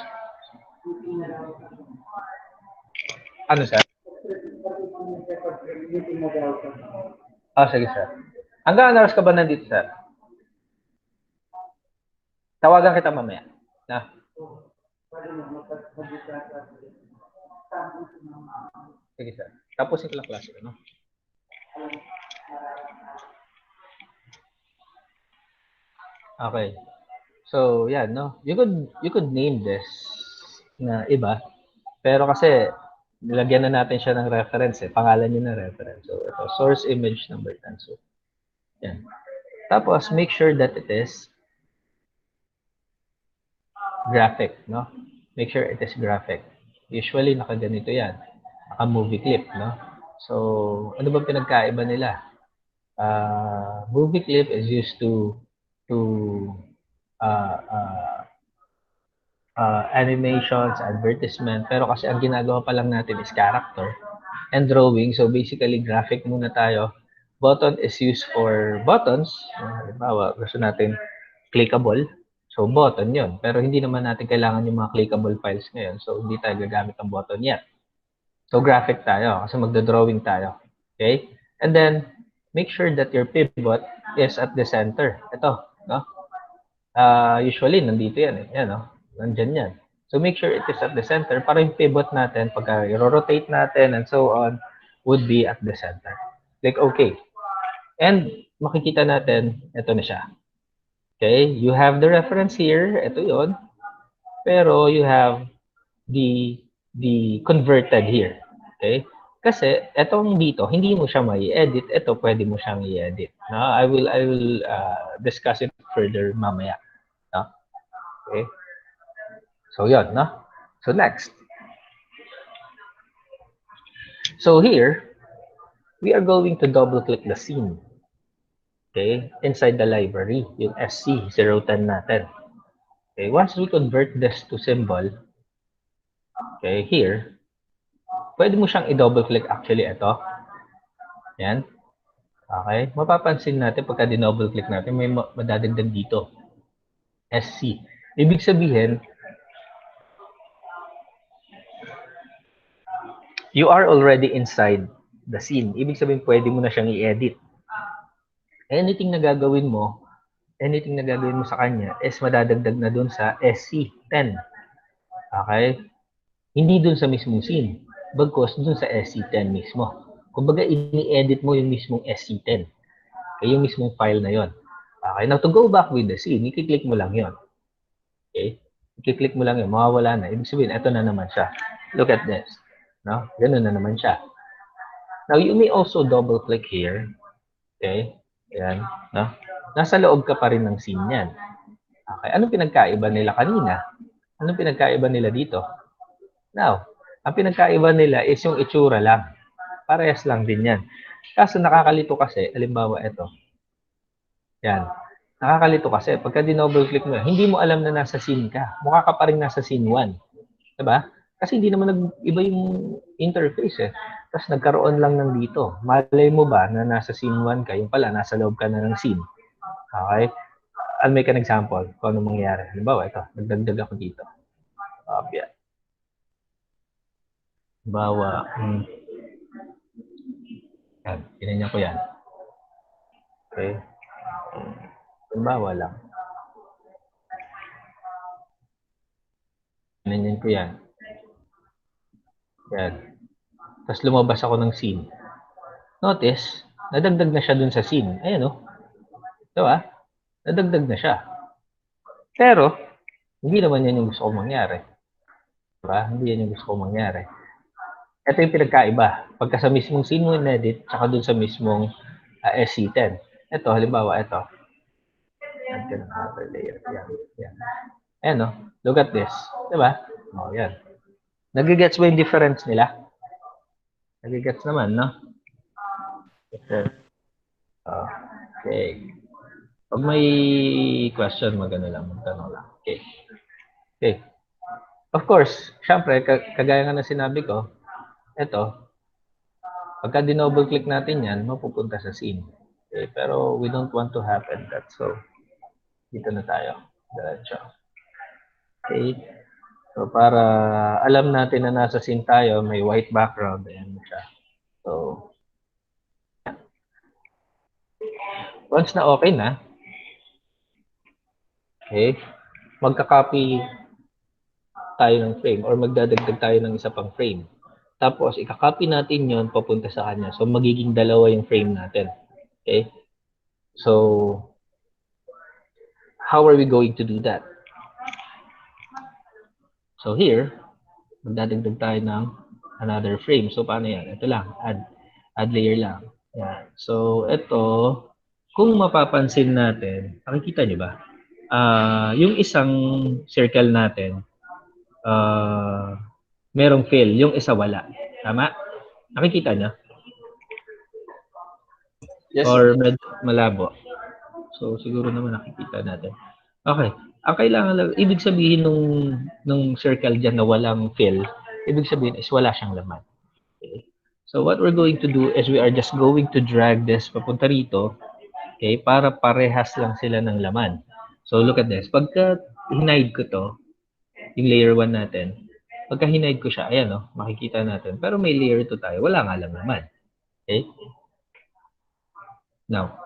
Ano, sir? Sige, sir. Hanggang oras ka ba nandito, sir? Tawagan kita mamaya. Na? Sige, sir. Tapusin ko lang klase, no? Okay. So, yan, no? You could name this na iba. Pero kasi, nilagyan na natin siya ng reference, Pangalan niya na reference. So, ito, source image number 10. So, yan. Tapos, make sure that it is graphic, no? Make sure it is graphic. Usually, nakaganito yan. Naka-movie clip, no? So, ano ba pinagkaiba nila? Movie clip is used to animations, advertisement, pero kasi ang ginagawa pa lang natin is character and drawing. So, basically, graphic muna tayo. Button is used for buttons. Halimbawa, gusto natin clickable. So, button yun. Pero hindi naman natin kailangan yung mga clickable files ngayon. So, hindi tayo gagamit ng button yet. So, graphic tayo kasi magdodrawing tayo. Okay? And then, make sure that your pivot is at the center. Ito, no? Usually, nandito yan. Yan, no? Nandyan yan. So, make sure it is at the center para yung pivot natin, pagka i-rotate natin and so on, would be at the center. Click OK. And, makikita natin, ito na siya. Okay, you have the reference here, ito yon. Pero you have the converted here. Okay? Kasi etong dito, hindi mo siya mai-edit, ito pwede mo siyang i-edit. No? I will discuss it further mamaya. No? Okay? So yon, no? So next. So here, we are going to double click the scene. Okay, inside the library, yung SC010 natin. Okay, once we convert this to symbol, okay, here, pwede mo siyang i-double click actually ito. Yan. Okay, mapapansin natin pagka di-double click natin, may madadagdag dito. SC. Ibig sabihin, you are already inside the scene. Ibig sabihin, pwede mo na siyang i-edit. Anything na gagawin mo sa kanya is madadagdag na dun sa SC10. Okay? Hindi dun sa mismong scene. Bagkus dun sa SC10 mismo. Kumbaga, ini-edit mo yung mismong SC10. Okay? Yung mismong file na yon. Okay? Now, to go back with the scene, i-click mo lang yon. Okay? I-click mo lang yun. Mawawala na. Ibig sabihin, ito na naman siya. Look at this. No? Ganun na naman siya. Now, you may also double-click here. Okay? Ayan, no? Nasa loob ka pa rin ng scene yan. Okay, anong pinagkaiba nila kanina? Anong pinagkaiba nila dito? Now, ang pinagkaiba nila is yung itsura lang. Parehas lang din yan. Kaso nakakalito kasi, halimbawa ito. Yan. Nakakalito kasi, pagka dinouble click mo, hindi mo alam na nasa scene ka. Mukha ka pa rin nasa scene 1. Diba? Kasi hindi naman nag-iba yung interface eh. Tapos nagkaroon lang ng dito. Malay mo ba na nasa scene 1 ka, yung pala, nasa loob ka na ng scene. Okay? I'll make an example kung ano mangyayari. Halimbawa, ito. Nagdagdag ako dito. Yan. Halimbawa, yan. Kinanya ko yan. Okay? Halimbawa lang. Kinanyan ko yan. Yan. Tapos lumabas ako ng scene. Notice, nadagdag na siya dun sa scene. Ayan o. Diba? Nadagdag na siya. Pero, hindi naman yan yung gusto kong mangyari. Diba? Hindi yan yung gusto kong mangyari. Ito yung pinagkaiba. Pagka sa mismong scene mo in-edit, tsaka dun sa mismong SC10. Ito, halimbawa, ito. Add ka ng outer layer. Yan. Yan. Ayan o. Look at this. Diba? O, yan. Nagigets mo yung difference nila? Nagigets naman, no? Okay. Pag may question, magano lang, magtanong lang. Okay. Okay. Of course, syempre, kagaya nga na sinabi ko, ito, pagka dinouble click natin yan, mapupunta sa scene. Okay. Pero we don't want to happen that. So, dito na tayo. Diretso. Okay. So, para alam natin na nasa scene tayo, may white background. Ayan siya. So, once na okay na, okay, magka-copy tayo ng frame or magdadagdag tayo ng isa pang frame. Tapos, ika-copy natin yon papunta sa kanya. So, magiging dalawa yung frame natin. Okay? So, how are we going to do that? So, here, magdadagdag tayo ng another frame. So, paano yan? Ito lang. Add layer lang. Yan. So, ito, kung mapapansin natin, nakikita nyo ba? Yung isang circle natin, merong fill. Yung isa wala. Tama? Nakikita nyo? Yes, Or sir. medyo malabo. So, siguro naman nakikita natin. Okay. Ang kailangan lang, ibig sabihin nung circle dyan na walang fill, ibig sabihin is wala siyang laman. Okay. So, what we're going to do is we are just going to drag this papunta rito, okay, para parehas lang sila ng laman. So, look at this. Pagka hinide ko to, yung layer 1 natin, pagka hinide ko siya, ayan o, makikita natin. Pero may layer 2 tayo, wala nga lang laman. Okay? Now,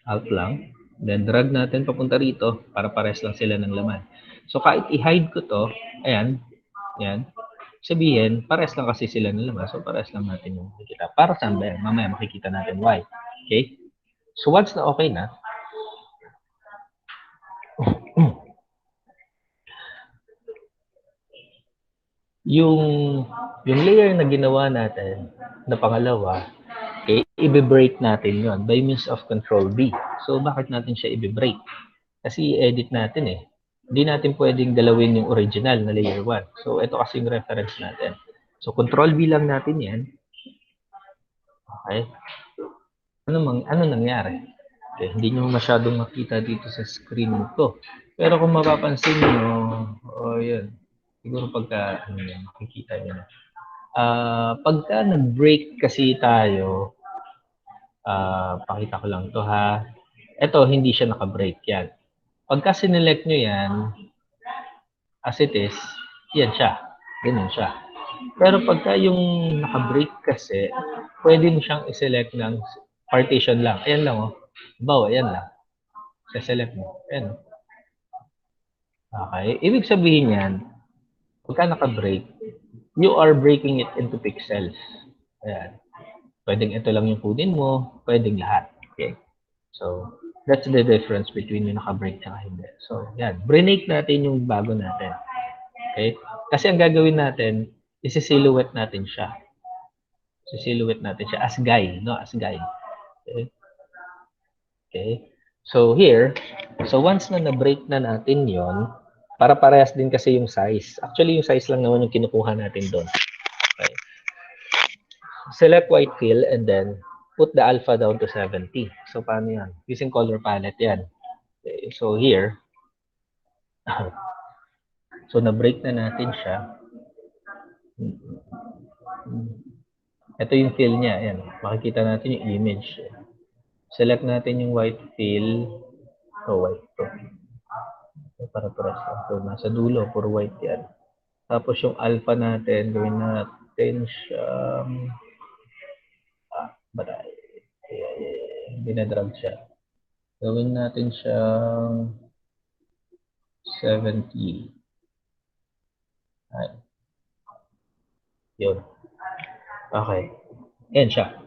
alt lang. Then, drag natin papunta rito para parehas lang sila ng laman. So, kahit i-hide ko to, ayan, yan, sabihin, parehas lang kasi sila ng laman. So, parehas lang natin yung makikita. Para saan ba yan? Mamaya makikita natin why. Okay? So, once na okay na, yung layer na ginawa natin na pangalawa, okay, i-break natin yon by means of Control B. So, bakit natin siya i-break? Kasi i-edit natin eh. Hindi natin pwedeng galawin yung original na layer 1. So, ito kasi yung reference natin. So, Control B lang natin yan. Okay. Ano nangyari? Okay, hindi nyo masyadong makita dito sa screen ko. Pero kung mapapansin nyo, yun. Siguro pagka, makikita nyo na. Pagka nag-break kasi tayo, pakita ko lang to ha. Ito, hindi siya naka-break yan. Pagka sinelect nyo yan, as it is, yan siya. Ganun siya. Pero pagka yung naka-break kasi, pwede mo siyang i-select ng partition lang. Ayan lang oh. Bawa, ayan lang. Sa-select mo. Ayan. Okay. Ibig sabihin yan, pagka naka-break, you are breaking it into pixels. Ayan. Pwedeng ito lang yung kunin mo, pwedeng lahat. Okay. So, that's the difference between yung naka-break at hindi. So, yan. Brenake natin yung bago natin. Okay? Kasi ang gagawin natin, isi-silhouette natin siya. Isi-silhouette natin siya as guide, no? As guide. Okay? Okay? So here, so once na na-break na natin yon, para parehas din kasi yung size. Actually, yung size lang naman yung kinukuha natin doon. Okay? Select white fill and then put the alpha down to 70. So paano yan? Using color palette yan. Okay, so here, so na-break na natin siya. Ito yung fill niya. Ayan. Makikita natin yung image. Select natin yung white fill. White to. Para so, nasa dulo, puro white yan. Tapos yung alpha natin, gawin natin siyang batay. Dinadrag siya. Gawin natin siyang 70. Ay. Yun. Okay. Yan siya.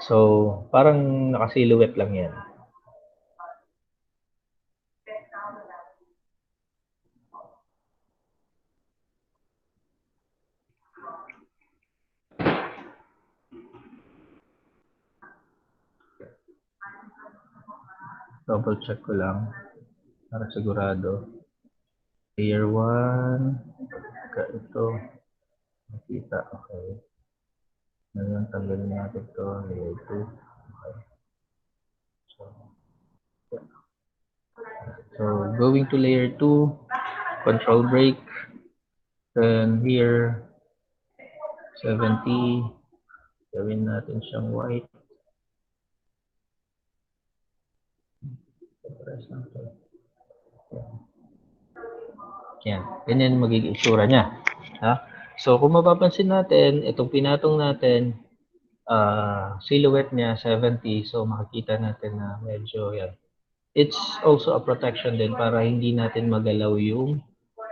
So, parang naka-silhouette lang yan. Double check ko lang para sigurado. Layer 1. Ito. Nakita. Okay. Ngayon, tanggalin natin ito. Layer 2. Okay. So, going to layer 2. Control break. Then here, 70. Gawin natin siyang white. Yan. Ganyan magiging itsura niya. Ha? So, kung mapapansin natin, itong pinatong natin, silhouette niya, 70. So, makikita natin na medyo yan. It's also a protection din para hindi natin magalaw yung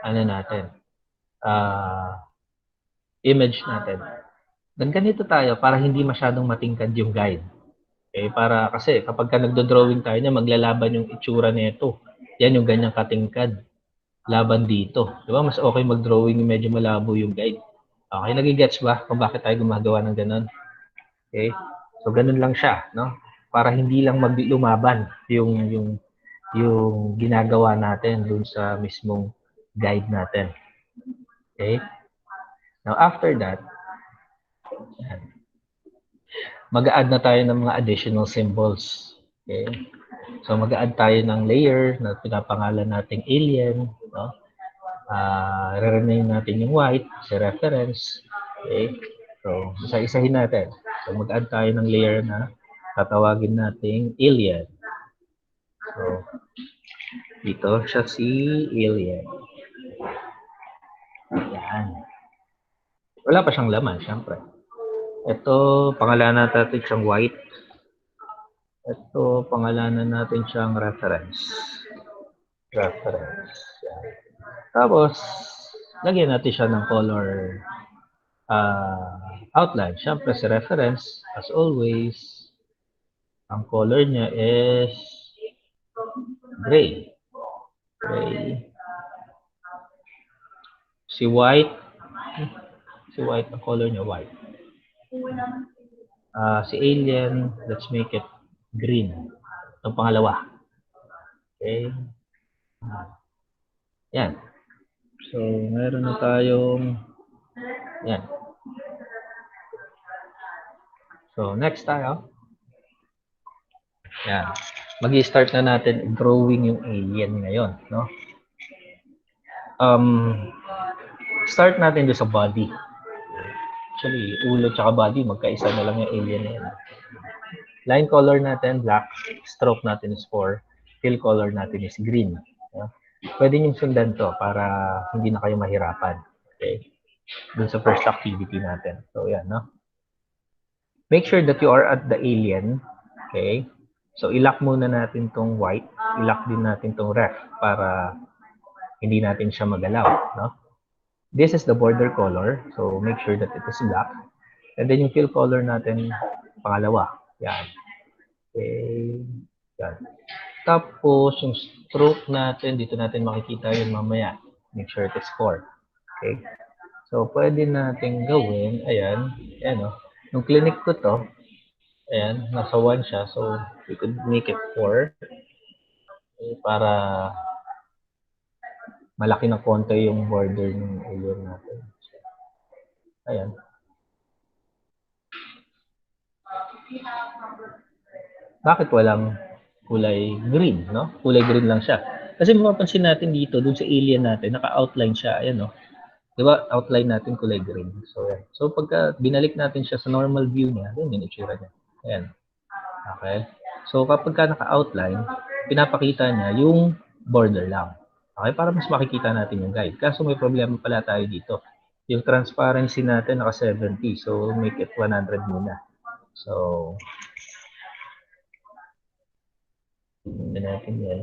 natin, image natin. Then ganito tayo para hindi masyadong matingkad yung guide. Okay, para kasi kapag ka nagdo-drawing tayo niya, maglalaban yung itsura nito. Yan yung ganyang katingkad laban dito. 'Di ba? Mas okay mag-drawing yung medyo malabo yung guide. Okay, nagigets ba kung bakit tayo gumagawa ng ganun? Okay? So ganun lang siya, no? Para hindi lang maglumaban yung ginagawa natin dun sa mismong guide natin. Okay? Now after that, mag-a-add na tayo ng mga additional symbols. Okay? So mag-a-add tayo ng layer na pinapangalan nating alien, no? Re-rename natin yung white sa reference. Okay? So isa-isahin natin. So mag-add tayo ng layer na tatawagin nating alien. So dito siya si alien. Yan. Wala pa siyang laman, syempre. Ito, pangalanan natin siyang white. Ito, pangalanan natin siyang reference. Reference. Yan. Tapos, lagyan natin siya ng color outline. Siyempre, si reference, as always, ang color niya is gray. Gray. Si white, ang color niya white. Si alien, let's make it green. Itong pangalawa. Okay. Yan. So, meron na tayong yan. So, next tayo. Yan. Mag-i-start na natin drawing yung alien ngayon, no? Start natin doon sa body. Actually, ulo tsaka body, magkaisa na lang yung alien na yan. Line color natin, black. Stroke natin is 4. Fill color natin is green. Yeah? Pwede nyo sundan to para hindi na kayo mahirapan. Okay? Dun sa first activity natin. So, yan, no? Make sure that you are at the alien. Okay? So, ilock muna natin tong white. Ilock din natin tong ref para hindi natin siya magalaw, no? This is the border color. So, make sure that it is black. And then yung fill color natin, pangalawa. Yan. Okay. Yan. Tapos, yung stroke natin, dito natin makikita yun mamaya. Make sure it is 4. Okay. So, pwede natin gawin, ayan, ayan o. Nung clinic ko to, Ayan, nasa 1 siya. So, we could make it 4. Para malaki na konti yung border ng area natin. Ayan. Bakit walang kulay green, no? Kulay green lang siya. Kasi mapapansin natin dito, dun sa alien natin, naka-outline siya. Ayan, no? Di ba? Outline natin kulay green. So, ayan. So, pagka binalik natin siya sa normal view niya, yun yung itsura niya. Ayan. Okay? So, kapag ka naka-outline, pinapakita niya yung border lang. Okay? Para mas makikita natin yung guide. Kaso may problema pala tayo dito. Yung transparency natin naka 70. So, make it 100 muna. So, tingnan natin yan.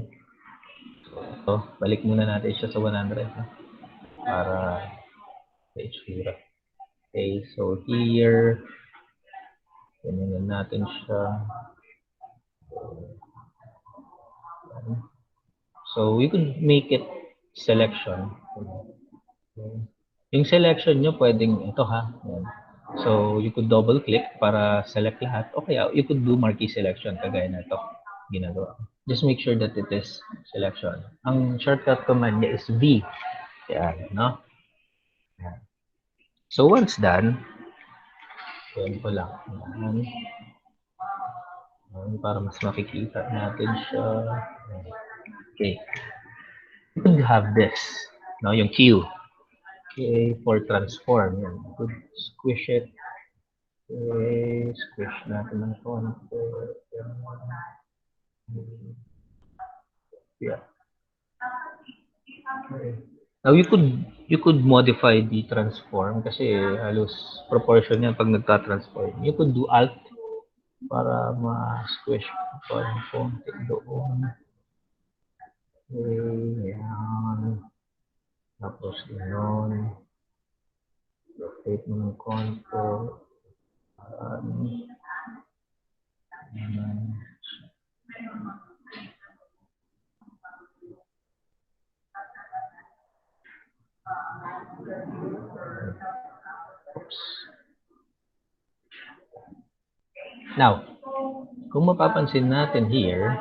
So, balik muna natin siya sa 100. Para sa itsura. Okay, so here, tingnan natin siya. So, we could make it selection. Yung selection nyo, pwedeng ito ha. Yan. So, you could double click para select lahat. O kaya, you could do marquee selection kagaya na ito. Ginagawa. Just make sure that it is selection. Ang shortcut command niya is V. Yan, no? Yan. So, once done, yan ko lang. Yan. Yan, para mas makikita natin siya. Okay. You could have this. No, yung Q. Okay, for transform. Yan. You could squish it. Okay, squish natin ng konti. Yeah. Okay. Now you could modify the transform kasi halos proportion yan pag nagta-transform. You could do alt para ma-squish pa ng konti doon. Okay, yan. Tapos gano'n. Rotate mo ng konti. Oops. Now, kung mapapansin natin here,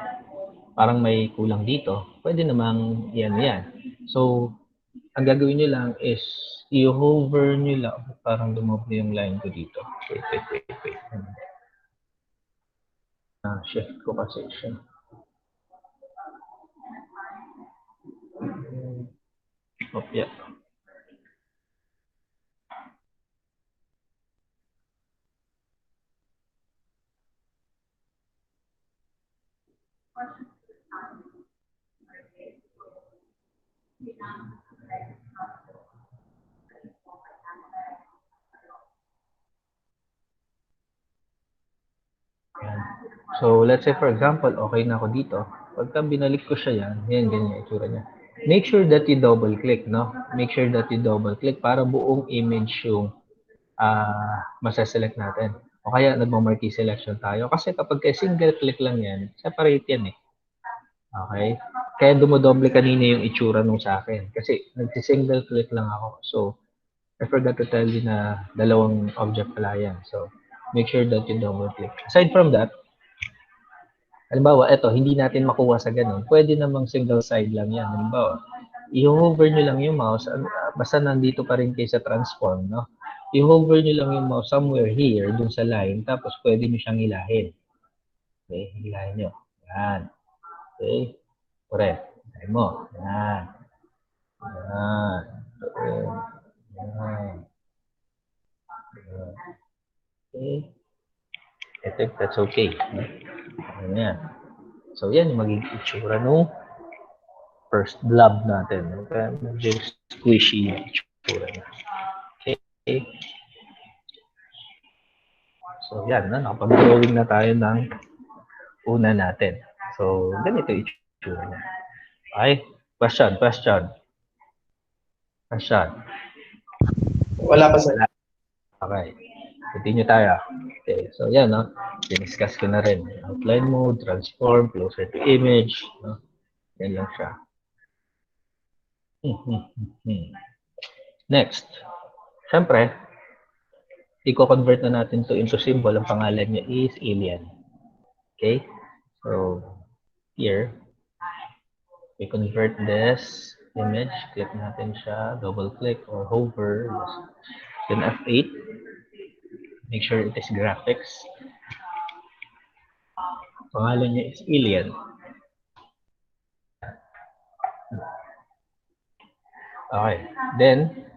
parang may kulang dito, pwede namang yan. So, ang gagawin nyo lang is i-hover nyo lang. Parang dumoble yung line ko dito. Wait. Shift ko kasi siya. Oh, yeah. So, let's say for example, okay na ako dito. Pagka binalik ko siya yan, ganyan itsura niya. Make sure that you double click, no? Make sure that you double click para buong image yung masaselect natin. O kaya nagmamarquee selection tayo. Kasi kapag single click lang yan, separate yan eh. Okay? Kaya dumodoble kanina yung itsura nung sa akin. Kasi nagsi-single click lang ako. So, I forgot to tell you na dalawang object pala yan. So, make sure that you double click. Aside from that, halimbawa, ito, hindi natin makuha sa ganun. Pwede namang single side lang yan. Halimbawa, i-hover nyo lang yung mouse, basta nandito pa rin kayo sa transform, no? I-hover nyo lang yung mouse somewhere here, dun sa line, tapos pwede nyo siyang hilahin. Okay, hilahin nyo. Yan. Okay. Correct. Hilahin mo. Yan. Yan. Okay. Yan. Okay. I think that's okay. Ayan. So, yan yung magiging itsura nung first blob natin. Okay? Medyo squishy yung itsura niya. Okay. So, yan. Nakapag-drawing na tayo ng una natin. So, ganito yung itsura niya. Okay? Question. Wala pa, sir. Okay. Continue tayo. Okay. So, yan, no? Diniscuss ko na rin. Outline mode, transform, closer to image. No? Yan lang siya. Next. Siyempre, i-convert na natin to into symbol. Ang pangalan niya is alien. Okay? So, here, we convert this image. Click natin siya. Double click or hover. Then F8. Make sure it is graphics. Pangalan niya is alien. Okay. Then,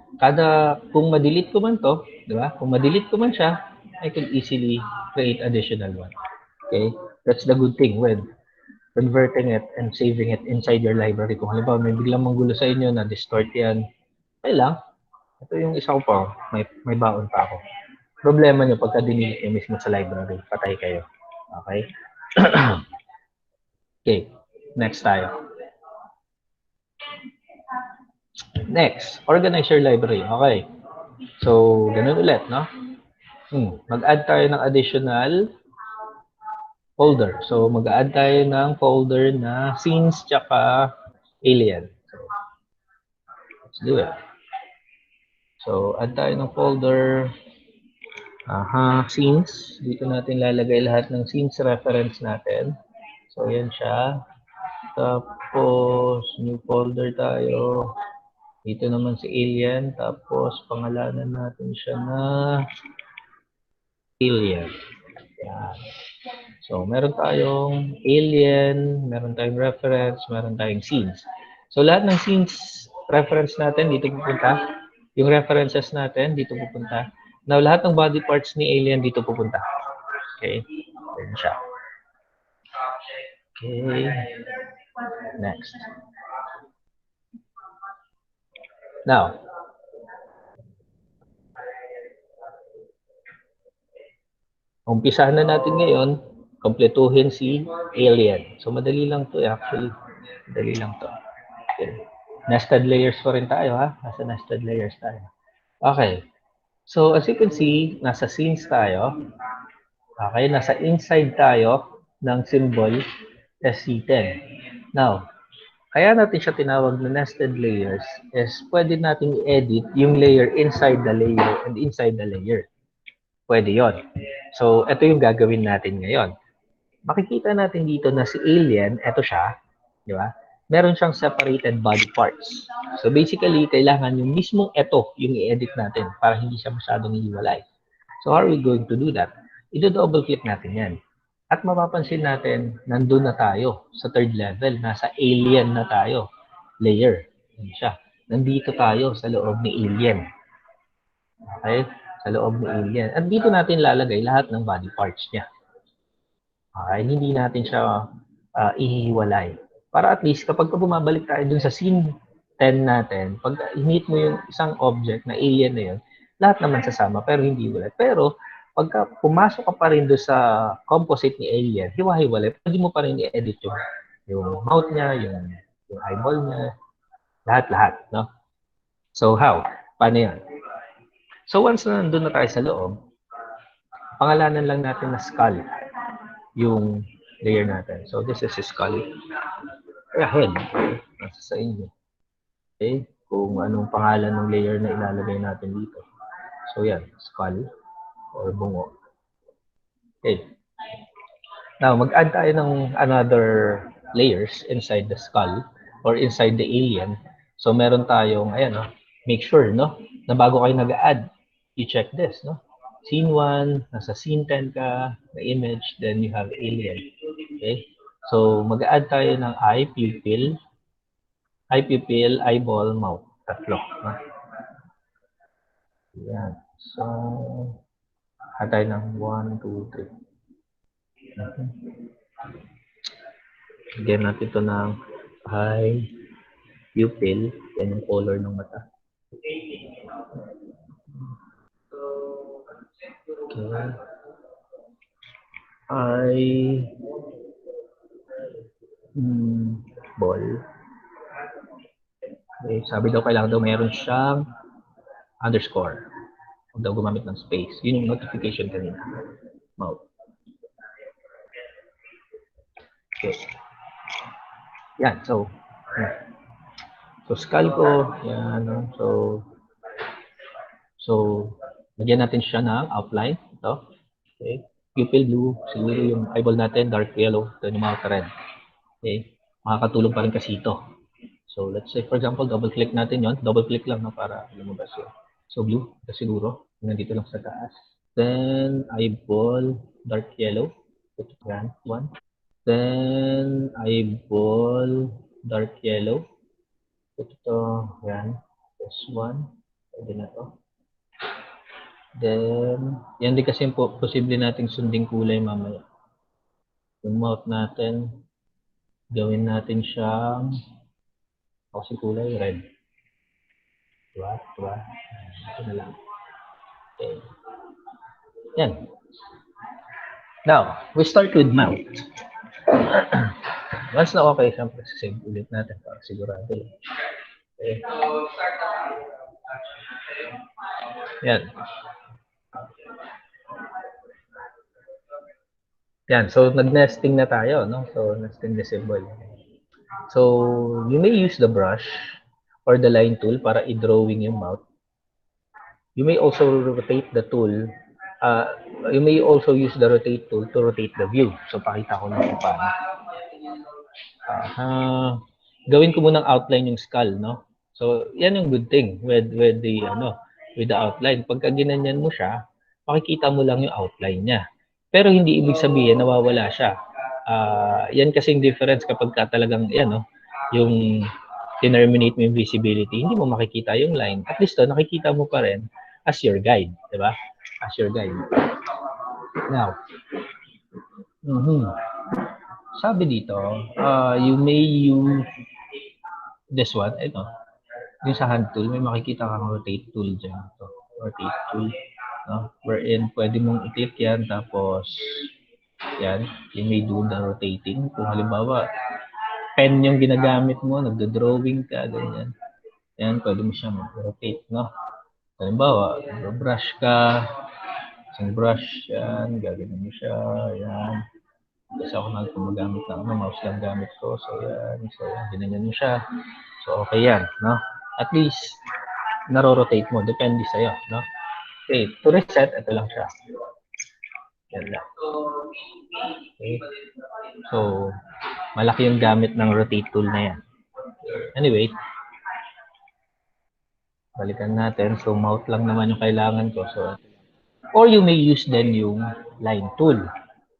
kung ma-delete ko man to, di ba? Kung ma-delete ko man siya, I can easily create additional one. Okay? That's the good thing with converting it and saving it inside your library. Kung halimbawa may biglang manggulo sa inyo na distort yan, okay lang. Ito yung isa ko pa, may baon pa ako. Problema nyo pagka dinilip nyo mismo sa library, patay kayo. Okay? Okay, next tayo. Next, organize your library. Okay. So, ganun ulit, no? Mag-add tayo ng additional folder. So, mag-add tayo ng folder na scenes tsaka alien. So, let's do it. So, add tayo ng folder. Scenes. Dito natin lalagay lahat ng scenes reference natin. So, yan siya. Tapos, new folder tayo. Dito naman si alien. Tapos, pangalanan natin siya na alien. Yan. So, meron tayong alien, meron tayong reference, meron tayong scenes. So, lahat ng scenes reference natin dito pupunta. Yung references natin dito pupunta. Now, lahat ng body parts ni alien dito pupunta. Okay? Yan siya. Okay. Next. Now, umpisahan na natin ngayon, kompletuhin si alien. So, madali lang to actually. Madali lang to. Okay. Nested layers pa rin tayo, ha? Nasa nested layers tayo. Okay. So, as you can see, nasa scenes tayo. Okay, nasa inside tayo ng symbol SC10. Now, kaya natin siya tinawag na nested layers is pwede natin i-edit yung layer inside the layer and inside the layer. Pwede yon. So, ito yung gagawin natin ngayon. Makikita natin dito na si alien, ito siya, di ba? Meron siyang separated body parts. So, basically, kailangan yung mismong ito yung i-edit natin para hindi siya masyadong iiwalay. So, how are we going to do that? I-double click natin yan. At mapapansin natin, nandun na tayo sa third level. Nasa alien na tayo. Layer. Yan siya. Nandito tayo sa loob ni alien. Okay? Sa loob ni alien. At dito natin lalagay lahat ng body parts niya. Okay? Hindi natin siya ihiwalay. Para at least, kapag bumabalik tayo dun sa scene 10 natin, pag init mo yung isang object na alien na yun, lahat naman sasama, pero hindi hiwalay. Pero, pagka pumasok ka pa rin doon sa composite ni alien, hiwa-hiwalay, pwede mo pa rin i-edit yung mouth niya, yung eyeball niya, lahat-lahat, no? So, how? Paano yan? So, once na nandun na tayo sa loob, pangalanan lang natin na skull yung layer natin. So, this is skull. Head. Nasa sa inyo. Okay? Kung anong pangalan ng layer na ilalagay natin dito. So, yan. Skull or bungo. Okay. Now, mag-add tayo ng another layers inside the skull or inside the alien. So, meron tayong, ayan, no? Make sure, no? Na bago kayo nag-add, i-check this, no? Scene 1, nasa scene 10 ka, na image, then you have alien. Okay? So, mag-add tayo ng eye, pupil, eyeball, mouth. Tatlo. No? Yan. So, add tayo ng 1, 2, 3. Okay. Bigyan natin ito ng eye, pupil, yan yung color ng mata. Okay. Eye, ball. Okay, sabi daw kailangan daw meron siyang underscore. Huwag daw gumamit ng space. Yun yung notification kanina. Mouth. Okay. Yan, so skull ko, yan, no? So Lagyan natin siya ng outline. Ito. Okay. Pupil blue. Siguro yung eyeball natin, dark yellow. Ito yung mga red. Okay. Makakatulong pa rin kasi ito. So, let's say, for example, double-click natin yon. Double-click lang na para lumabas yun. So, blue. Ito siguro. Nandito lang sa taas. Then, eyeball, dark yellow. Ito yan. One. Then, eyeball, dark yellow. Ito, yan. This one. Pwede na to. Then, yan din kasi po, posible nating sunding kulay mamaya. Yung mouth natin, gawin natin siyang, kasi kulay red. Diba? Diba? Ito na lang. Okay. Yan. Now, we start with mouth. Once na okay, siyempre, save ulit natin para sigurado lang. Okay. Yan. Yan. So, nag-nesting na tayo, no? So, nesting disable. So, you may use the brush or the line tool para i-drawing yung mouth. You may also rotate the tool. You may also use the rotate tool to rotate the view. So, pakita ko na kung paano. Gawin ko munang outline yung skull, no? So, yan yung good thing with the outline. Pagka ginanyan mo siya, makikita mo lang yung outline niya. Pero hindi ibig sabihin nawawala siya. Yan kasing difference kapag ka talagang yung terminate mo yung visibility, hindi mo makikita yung line. At least nakikita mo pa rin as your guide, di ba? As your guide. Now, sabi dito, you may use this one, ito. Yung sa hand tool, may makikita kang rotate tool dyan. Ito, rotate tool. No? Wherein, pwede mong i-click yan, tapos, yan, you may do the rotating. Kung halimbawa, pen yung ginagamit mo, nagdo-drawing ka, ganyan. Yan, pwede mo siyang rotate, no? Halimbawa, brush ka, isang brush, yan, gagawin mo siya, yan. Kasi ako na gumagamit ng mouse lang gamit ko, so yan, ginanyan mo siya. So, okay yan, no? At least, naro-rotate mo, depende sa'yo, no? Okay, to reset, ito lang siya. Yan lang. Okay. So, malaki yung gamit ng rotate tool na yan. Anyway, balikan natin. So, mouth lang naman yung kailangan ko. So, or you may use then yung line tool.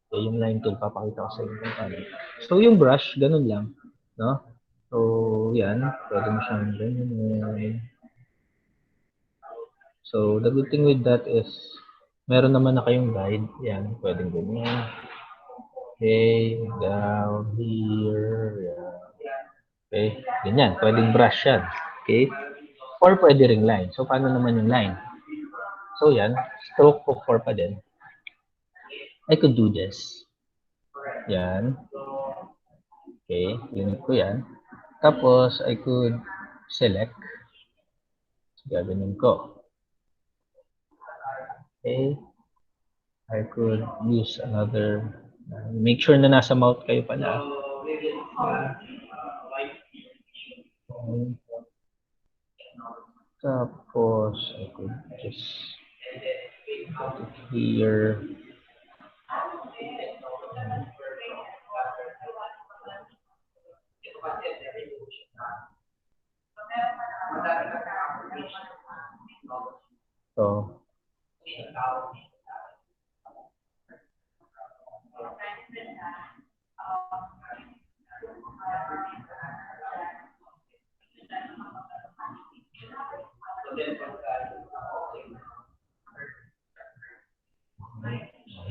So, yung line tool, papakita ko sa inyo. So, yung brush, ganun lang. No? So, yan. Pwede mo siyang ganyan. So, the good thing with that is, meron naman na kayong guide. Yan, pwedeng ganyan. Okay, down here. Yan. Okay, ganyan. Pwedeng brush yan. Okay? Or pwede ring line. So, paano naman yung line? So, yan. Stroke of 4 pa din. I could do this. Yan. Okay, unit ko yan. Tapos, I could select. Gagawin ko. Okay. I could use another. Make sure na nasa mouth kayo pala. Okay. Tapos, I could just put it here. So,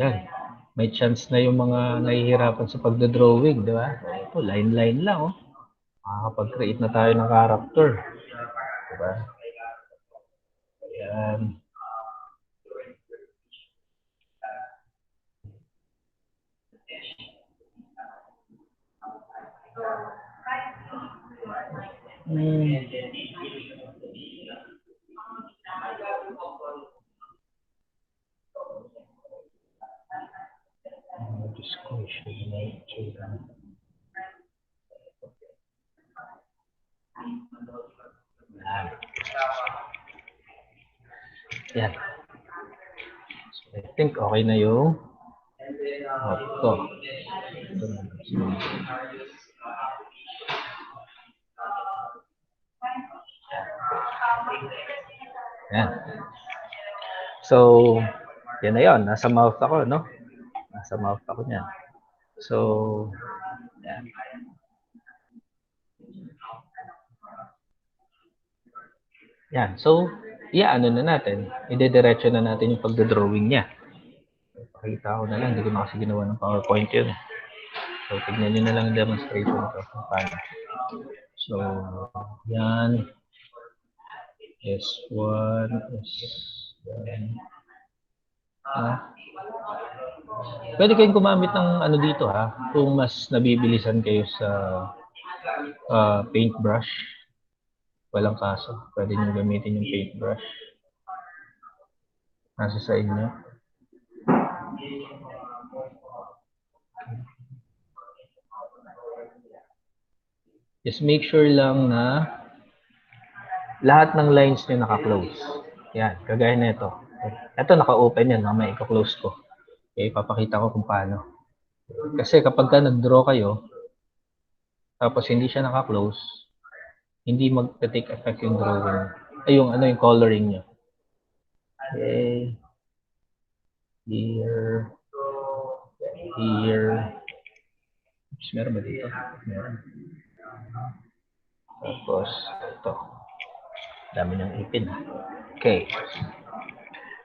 yan. May chance na yung mga nahihirapan sa pagdodrawing, di ba? Ito, line-line lang, oh. Makakapag-create na tayo ng character. Di ba? Ayan. Yan. I think okay na yung mouth ko. Yan. So, yan na yun. Nasa mouth ako, no? Nasa mouth ako niyan. So, yan. Yan. So, ano na natin. Ide-diretso na natin yung pagdodrawing niya. Pakita ko na lang. Hindi ko na kasi ginawa ng PowerPoint yun. So, tignan nyo na lang yung demonstration ko kung paano. So, yan. S1, S1. Pwede kayong gumamit ng ano dito ha, kung mas nabibilisan kayo sa paintbrush. Walang kaso. Pwede nyo gamitin yung paintbrush. Nasa sa inyo. Just make sure lang na lahat ng lines nyo naka-close. Yan, kagaya nito. Ito naka-open yan, mamaya i-close ko. Okay, papakita ko kung paano. Kasi kapag ka nag-draw kayo, tapos hindi siya naka-close, hindi mag-take effect yung drawing. Ay, yung coloring nyo. Okay. Here. Meron ba dito? Meron. Tapos, ito. Dami ng ipin. Okay.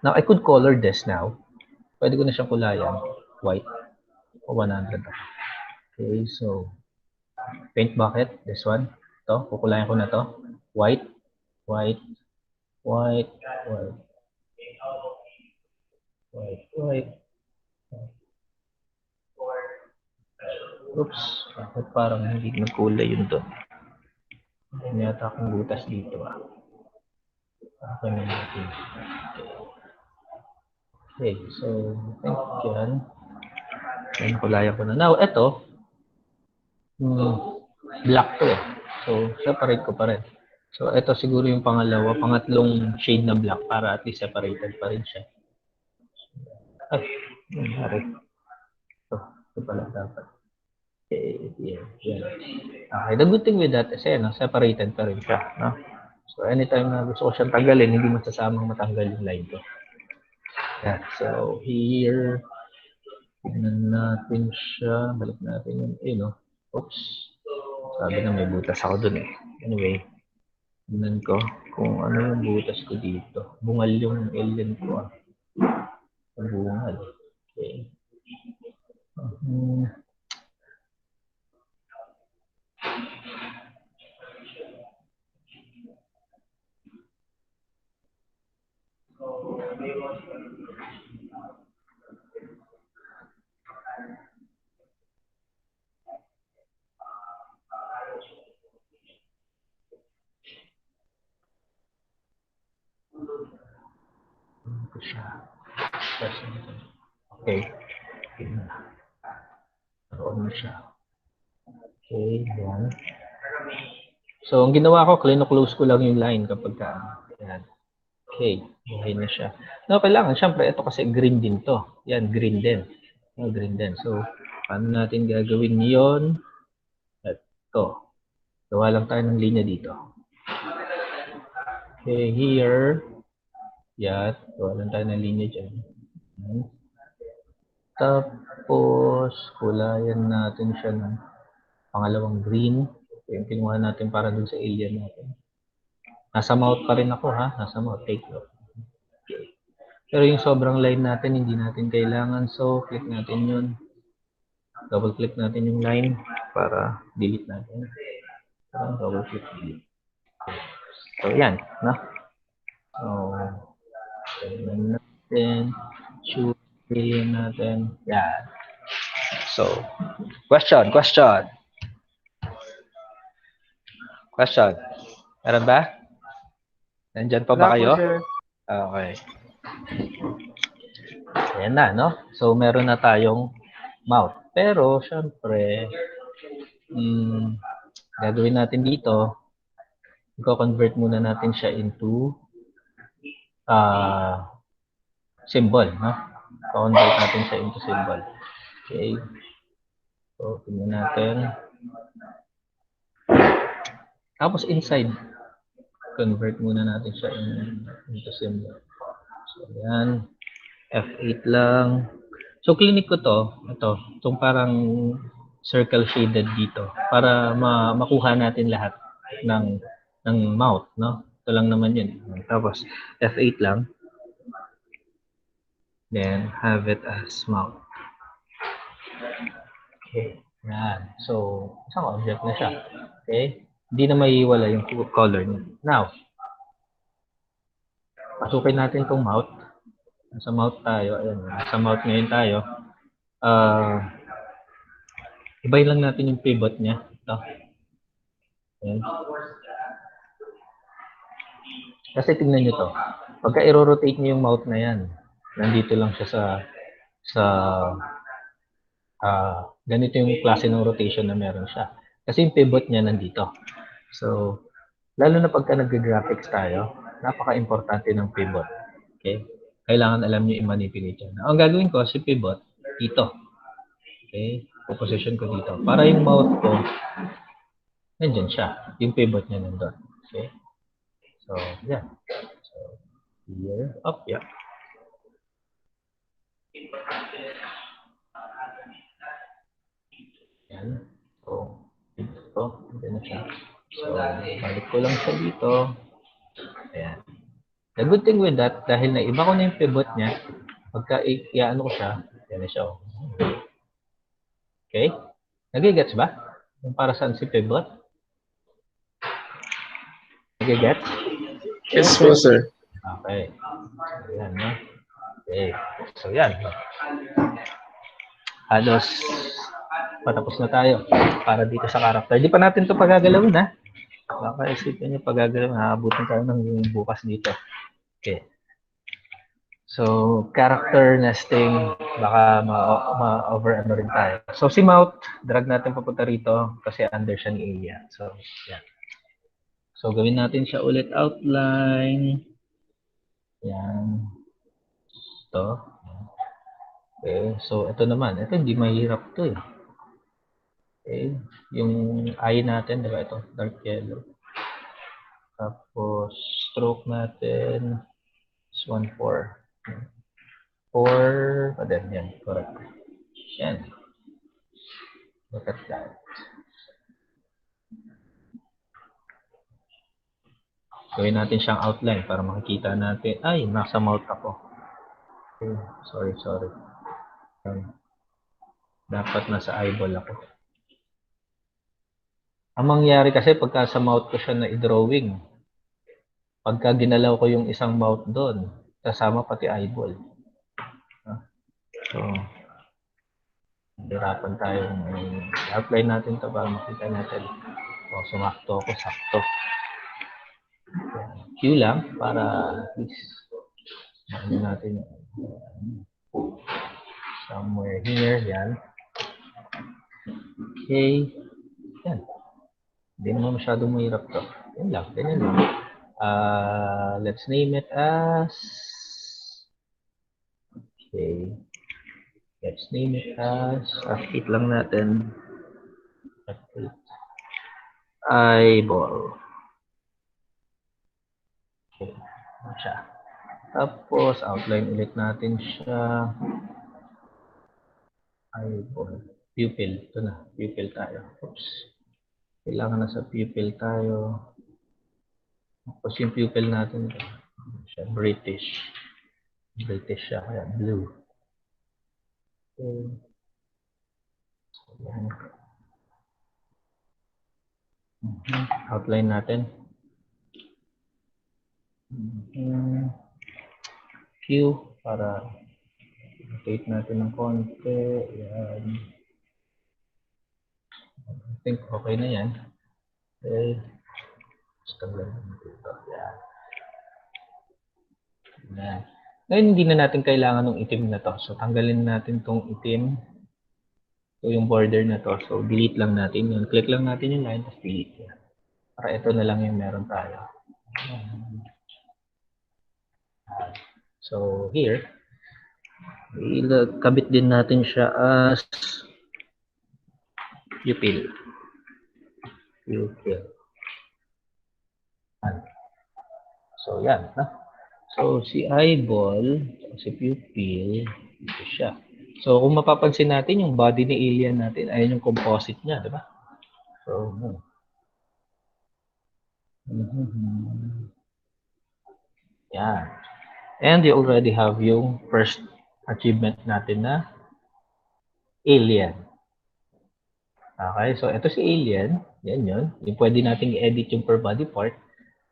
Now, I could color this now. Pwede ko na siyang kulayan. White. O 100. Okay, so, paint bucket. This one. Ito, kukulayan ko na to. White. White. White. White. White. White. Oops. Bakit parang hindi nagkulay yun doon? Hindi yata akong butas dito ah. Okay na natin. Okay, so I think yan. Yan, nakulayan ko na. Now, ito, black to eh. So, separate ko pa rin. So, ito siguro yung pangatlong shade na black para at least separated pa rin siya. Ay, nangyari. Ito pala dapat. Okay, yeah. Okay, the good thing with that is, separated pa rin siya. No? So, anytime na gusto ko siyang tanggalin, hindi masasamang matanggal yung line ko. Yeah, so, here, tignan natin siya. Balik natin yung, oops. Sabi na may butas ako dun eh. Anyway, tignan ko kung ano yung butas ko dito. Bungal yung alien ko ah. Bungal. Okay. Okay. Naroon na siya. Okay, yan. So, ang ginawa ko, close ko lang yung line kapag ka, yan. Okay, buhay na siya. No, kailangan, syempre, ito kasi green din to. Yan, green din. Green din. So, paano natin gagawin yon? Ito. Gawa lang tayo ng linya dito. Okay, here. Yan. Gawa lang tayo ng linya dyan. Tapos, kulayan natin siya ng pangalawang green. Yung kinuha natin para dun sa alien natin. Nasa mouth pa rin ako ha. Nasa mouth. Take note. Okay. Pero yung sobrang line natin, hindi natin kailangan. So, click natin yun. Double click natin yung line para delete natin. Double click delete. So, yan. No? So, tignan natin. Shoot natin. Yan. So, question. Meron ba? Nandyan pa ba kayo? Okay. Ayan na, no? So, meron na tayong mouth. Pero, syempre, gagawin natin dito, i-convert muna natin siya into symbol, no? convert natin siya into symbol. Okay. So, tingnan natin. Tapos inside, convert muna natin siya into symbol. So, yan. F8 lang. So, clinic ko to. Itong parang circle shaded dito para makuha natin lahat ng mouth, no? Ito lang naman yun. Tapos, F8 lang. Then, have it as mouth. Okay. Yan. So, isang object na siya. Okay? Hindi na maiiwala yung color niya. Now, pasukin natin itong mouth. Nasa mouth tayo. Ayan. Nasa mouth ngayon tayo. Ibayin lang natin yung pivot niya. Ito. Ayan. Kasi tingnan nyo to. Pagka i-rotate nyo yung mouth na yan, nandito lang siya ganito yung klase ng rotation na meron siya. Kasi yung pivot niya nandito. So, lalo na pagka nag-graphics tayo, napaka-importante ng pivot. Okay? Kailangan alam nyo i-manipulate yan. Ang gagawin ko, si pivot, dito. Okay? Position ko dito. Para yung mouth ko, nandyan siya. Yung pivot niya nandun. Okay? So, yeah. So, here, up, yeah. Yan. So, dito, dito na siya. So, balik ko lang siya dito. Ayan. The good thing with that, dahil naiba ko na yung pivot niya, pagka i-ano ko siya, yan na siya. Okay? Nagigets ba? Yung para saan si pivot? Nagigets? Yes po, sir. Okay. Ayan, no? Okay. So, yan. Halos patapos na tayo para dito sa character. Di pa natin ito pagagalawin, ha? Baka isipin nyo pagagalawin. Haabutin tayo ng bukas dito. Okay. So, character nesting, baka ma-over ano rin tayo. So, si mouth, drag natin papunta rito kasi under siya ni area. So, yan. So, gawin natin siya ulit outline. Yan. Ito. Okay. So, ito naman. Ito, hindi mahirap to eh. Okay. Yung eye natin, diba ito? Dark yellow. Tapos, stroke natin is 1-4. 4, pa din. Yan. Correct. Yan. Look at that. Gawin natin siyang outline para makikita natin. Ay, nasa mouth ako. Okay. Sorry. Dapat nasa eyeball ako. Ang mangyari kasi pagka sa mouth ko siya na i-drawing, pagka ginalaw ko yung isang mouth doon, kasama pati eyeball. So, hirapan tayong outline natin to para makita natin. O, sumakto ako, sakto. Q lang para at least ano natin somewhere here, yan. Okay. Yan. Hindi naman masyadong mahirap to. Yan lang, ganyan lang. Let's name it as okay. Let's name it as F8 lang natin. F8. Eyeball. Okay. Siya. Tapos, outline ulit natin siya. Eyeball. Pupil. Ito na. Pupil tayo. Oops. Kailangan na sa pupil tayo. Tapos yung pupil natin. Siya. British. British siya. Kaya blue. Okay. So, yan. Outline natin. Q para rotate natin ng konti. Yan. I think okay na yan. Okay. Tanggalin dito. Yan. Yan. Ngayon, hindi na natin kailangan ng itim na to. So, tanggalin natin tong itim. So, yung border na to. So, delete lang natin yun. Click lang natin yung line, tapos delete yan. Para ito na lang yung meron tayo. So, here, Kabit din natin siya as pupil. Pupil. So, yan. No? So, si eyeball, si pupil, dito siya. So, kung mapapansin natin, yung body ni alien natin, ayun yung composite niya, di ba? So, yan. And you already have yung first achievement natin na alien. Okay, so ito si alien. Yan yun. Yung pwede nating i-edit yung per body part.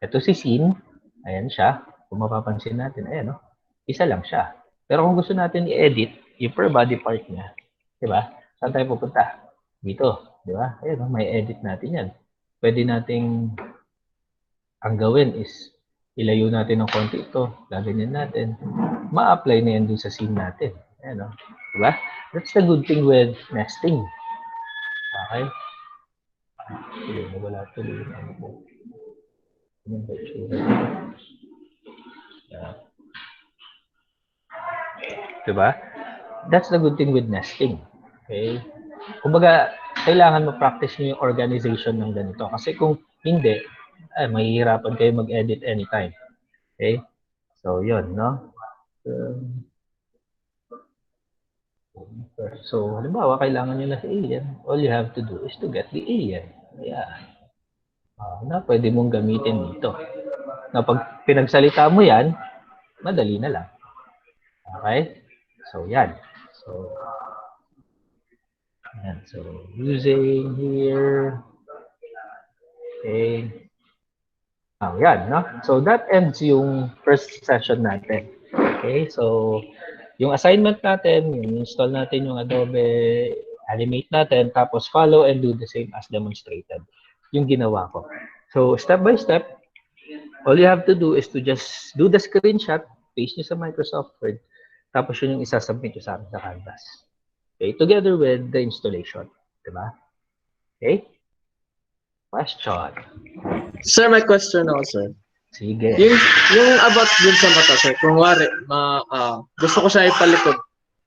Ito si scene. Ayan siya. Kung mapapansin natin, ayan, no? Isa lang siya. Pero kung gusto natin i-edit yung per body part niya, di ba? Saan tayo pupunta? Dito, di ba? Ayan, no? May edit natin yan. Pwede nating ang gawin is ilayo natin ng konti ito. Gaganyan natin. Ma-apply na yan dun sa scene natin. Ayan, no? Di ba? That's the good thing with nesting. Okay? Wala tuloy yung ano po. Yung itsura. Yeah. Diba? That's the good thing with nesting. Okay? Kumbaga, kailangan ma-practice nyo yung organization ng ganito. Kasi kung hindi, mahihirapan kayo mag-edit anytime. Okay? So, yun, no? So, halimbawa, kailangan nyo na si alien. All you have to do is to get the alien. Ayan. Na pwede mong gamitin dito. Na pag pinagsalita mo yan, madali na lang. Okay? So, yan. So, using here. Okay. Yan, no? So, that ends yung first session natin. Okay? So, yung assignment natin, yung install natin yung Adobe, animate natin, tapos follow and do the same as demonstrated. Yung ginawa ko. So, step by step, all you have to do is to just do the screenshot, paste nyo sa Microsoft Word, tapos yun yung isasubmit nyo sa akin sa Canvas. Okay? Together with the installation. Diba? Okay? Question. Sir, may question ako, sir. Sige. Yung about dun sa mata, sir. Kung wari, gusto ko siya ipalikod.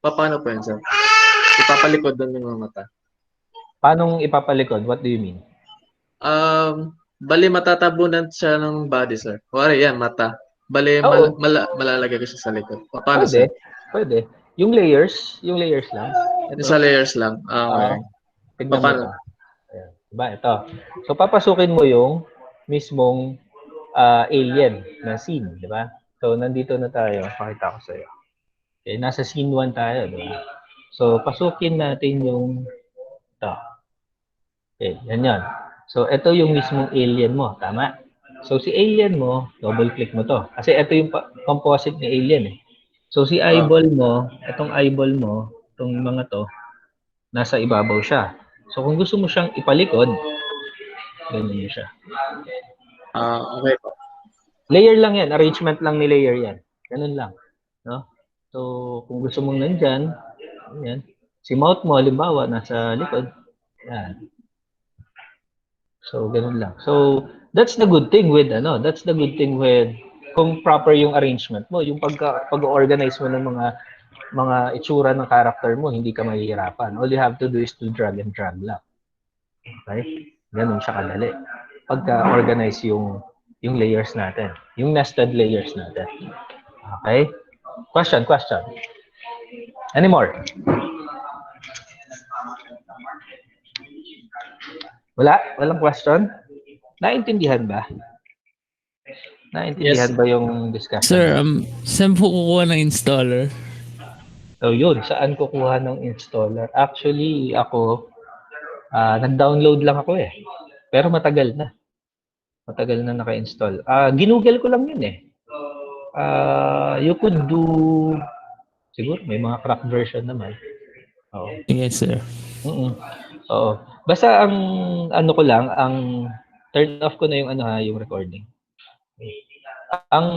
Paano po yun, sir? Ipapalikod dun yung mga mata. Paano ipapalikod? What do you mean? Bali matatabunan siya ng body, sir. Wari, yan, mata. Bali, malalagay ko siya sa likod. Paano, pwede, sir? Pwede. Yung layers lang. Ito. Sa layers lang. Okay. Tignan mo ito. Ayan. Diba, ito. So, papasukin mo yung mismong alien na scene, di ba? So, nandito na tayo. Pakita ko sa iyo. Okay, nasa scene 1 tayo, di ba? So, pasukin natin yung ito. Okay, yan. So, ito yung mismong alien mo, tama? So, si alien mo, double-click mo to. Kasi ito yung composite ni alien eh. So, si eyeball mo, itong eyeball mo, itong mga to, nasa ibabaw siya. So, kung gusto mo siyang ipalikod, ganyan siya. Okay po. Layer lang yan. Arrangement lang ni layer yan. Ganun lang. No? So, kung gusto mong nandyan, yan. Si mouth mo, halimbawa, nasa likod. Yan. So, ganun lang. So, that's the good thing with, kung proper yung arrangement mo, yung pag-organize mo ng mga itsura ng character mo, hindi ka mahihirapan. All you have to do is to drag and drag lang. Okay? Ganun siya kadali. Pagka-organize yung layers natin. Yung nested layers natin. Okay? Question. Any more? Walang question? Naintindihan ba? Naintindihan ba yung discussion? Sir, saan po kukuha ng installer? So yun, saan kukuha ng installer? Actually, ako, nag-download lang ako eh. Pero matagal na. Matagal na naka-install. Ginugel ko lang yun eh. You could do, siguro may mga crack version naman. Oo. Yes, sir. Oo. Basta ang ko lang, ang turn off ko na yung yung recording. Ang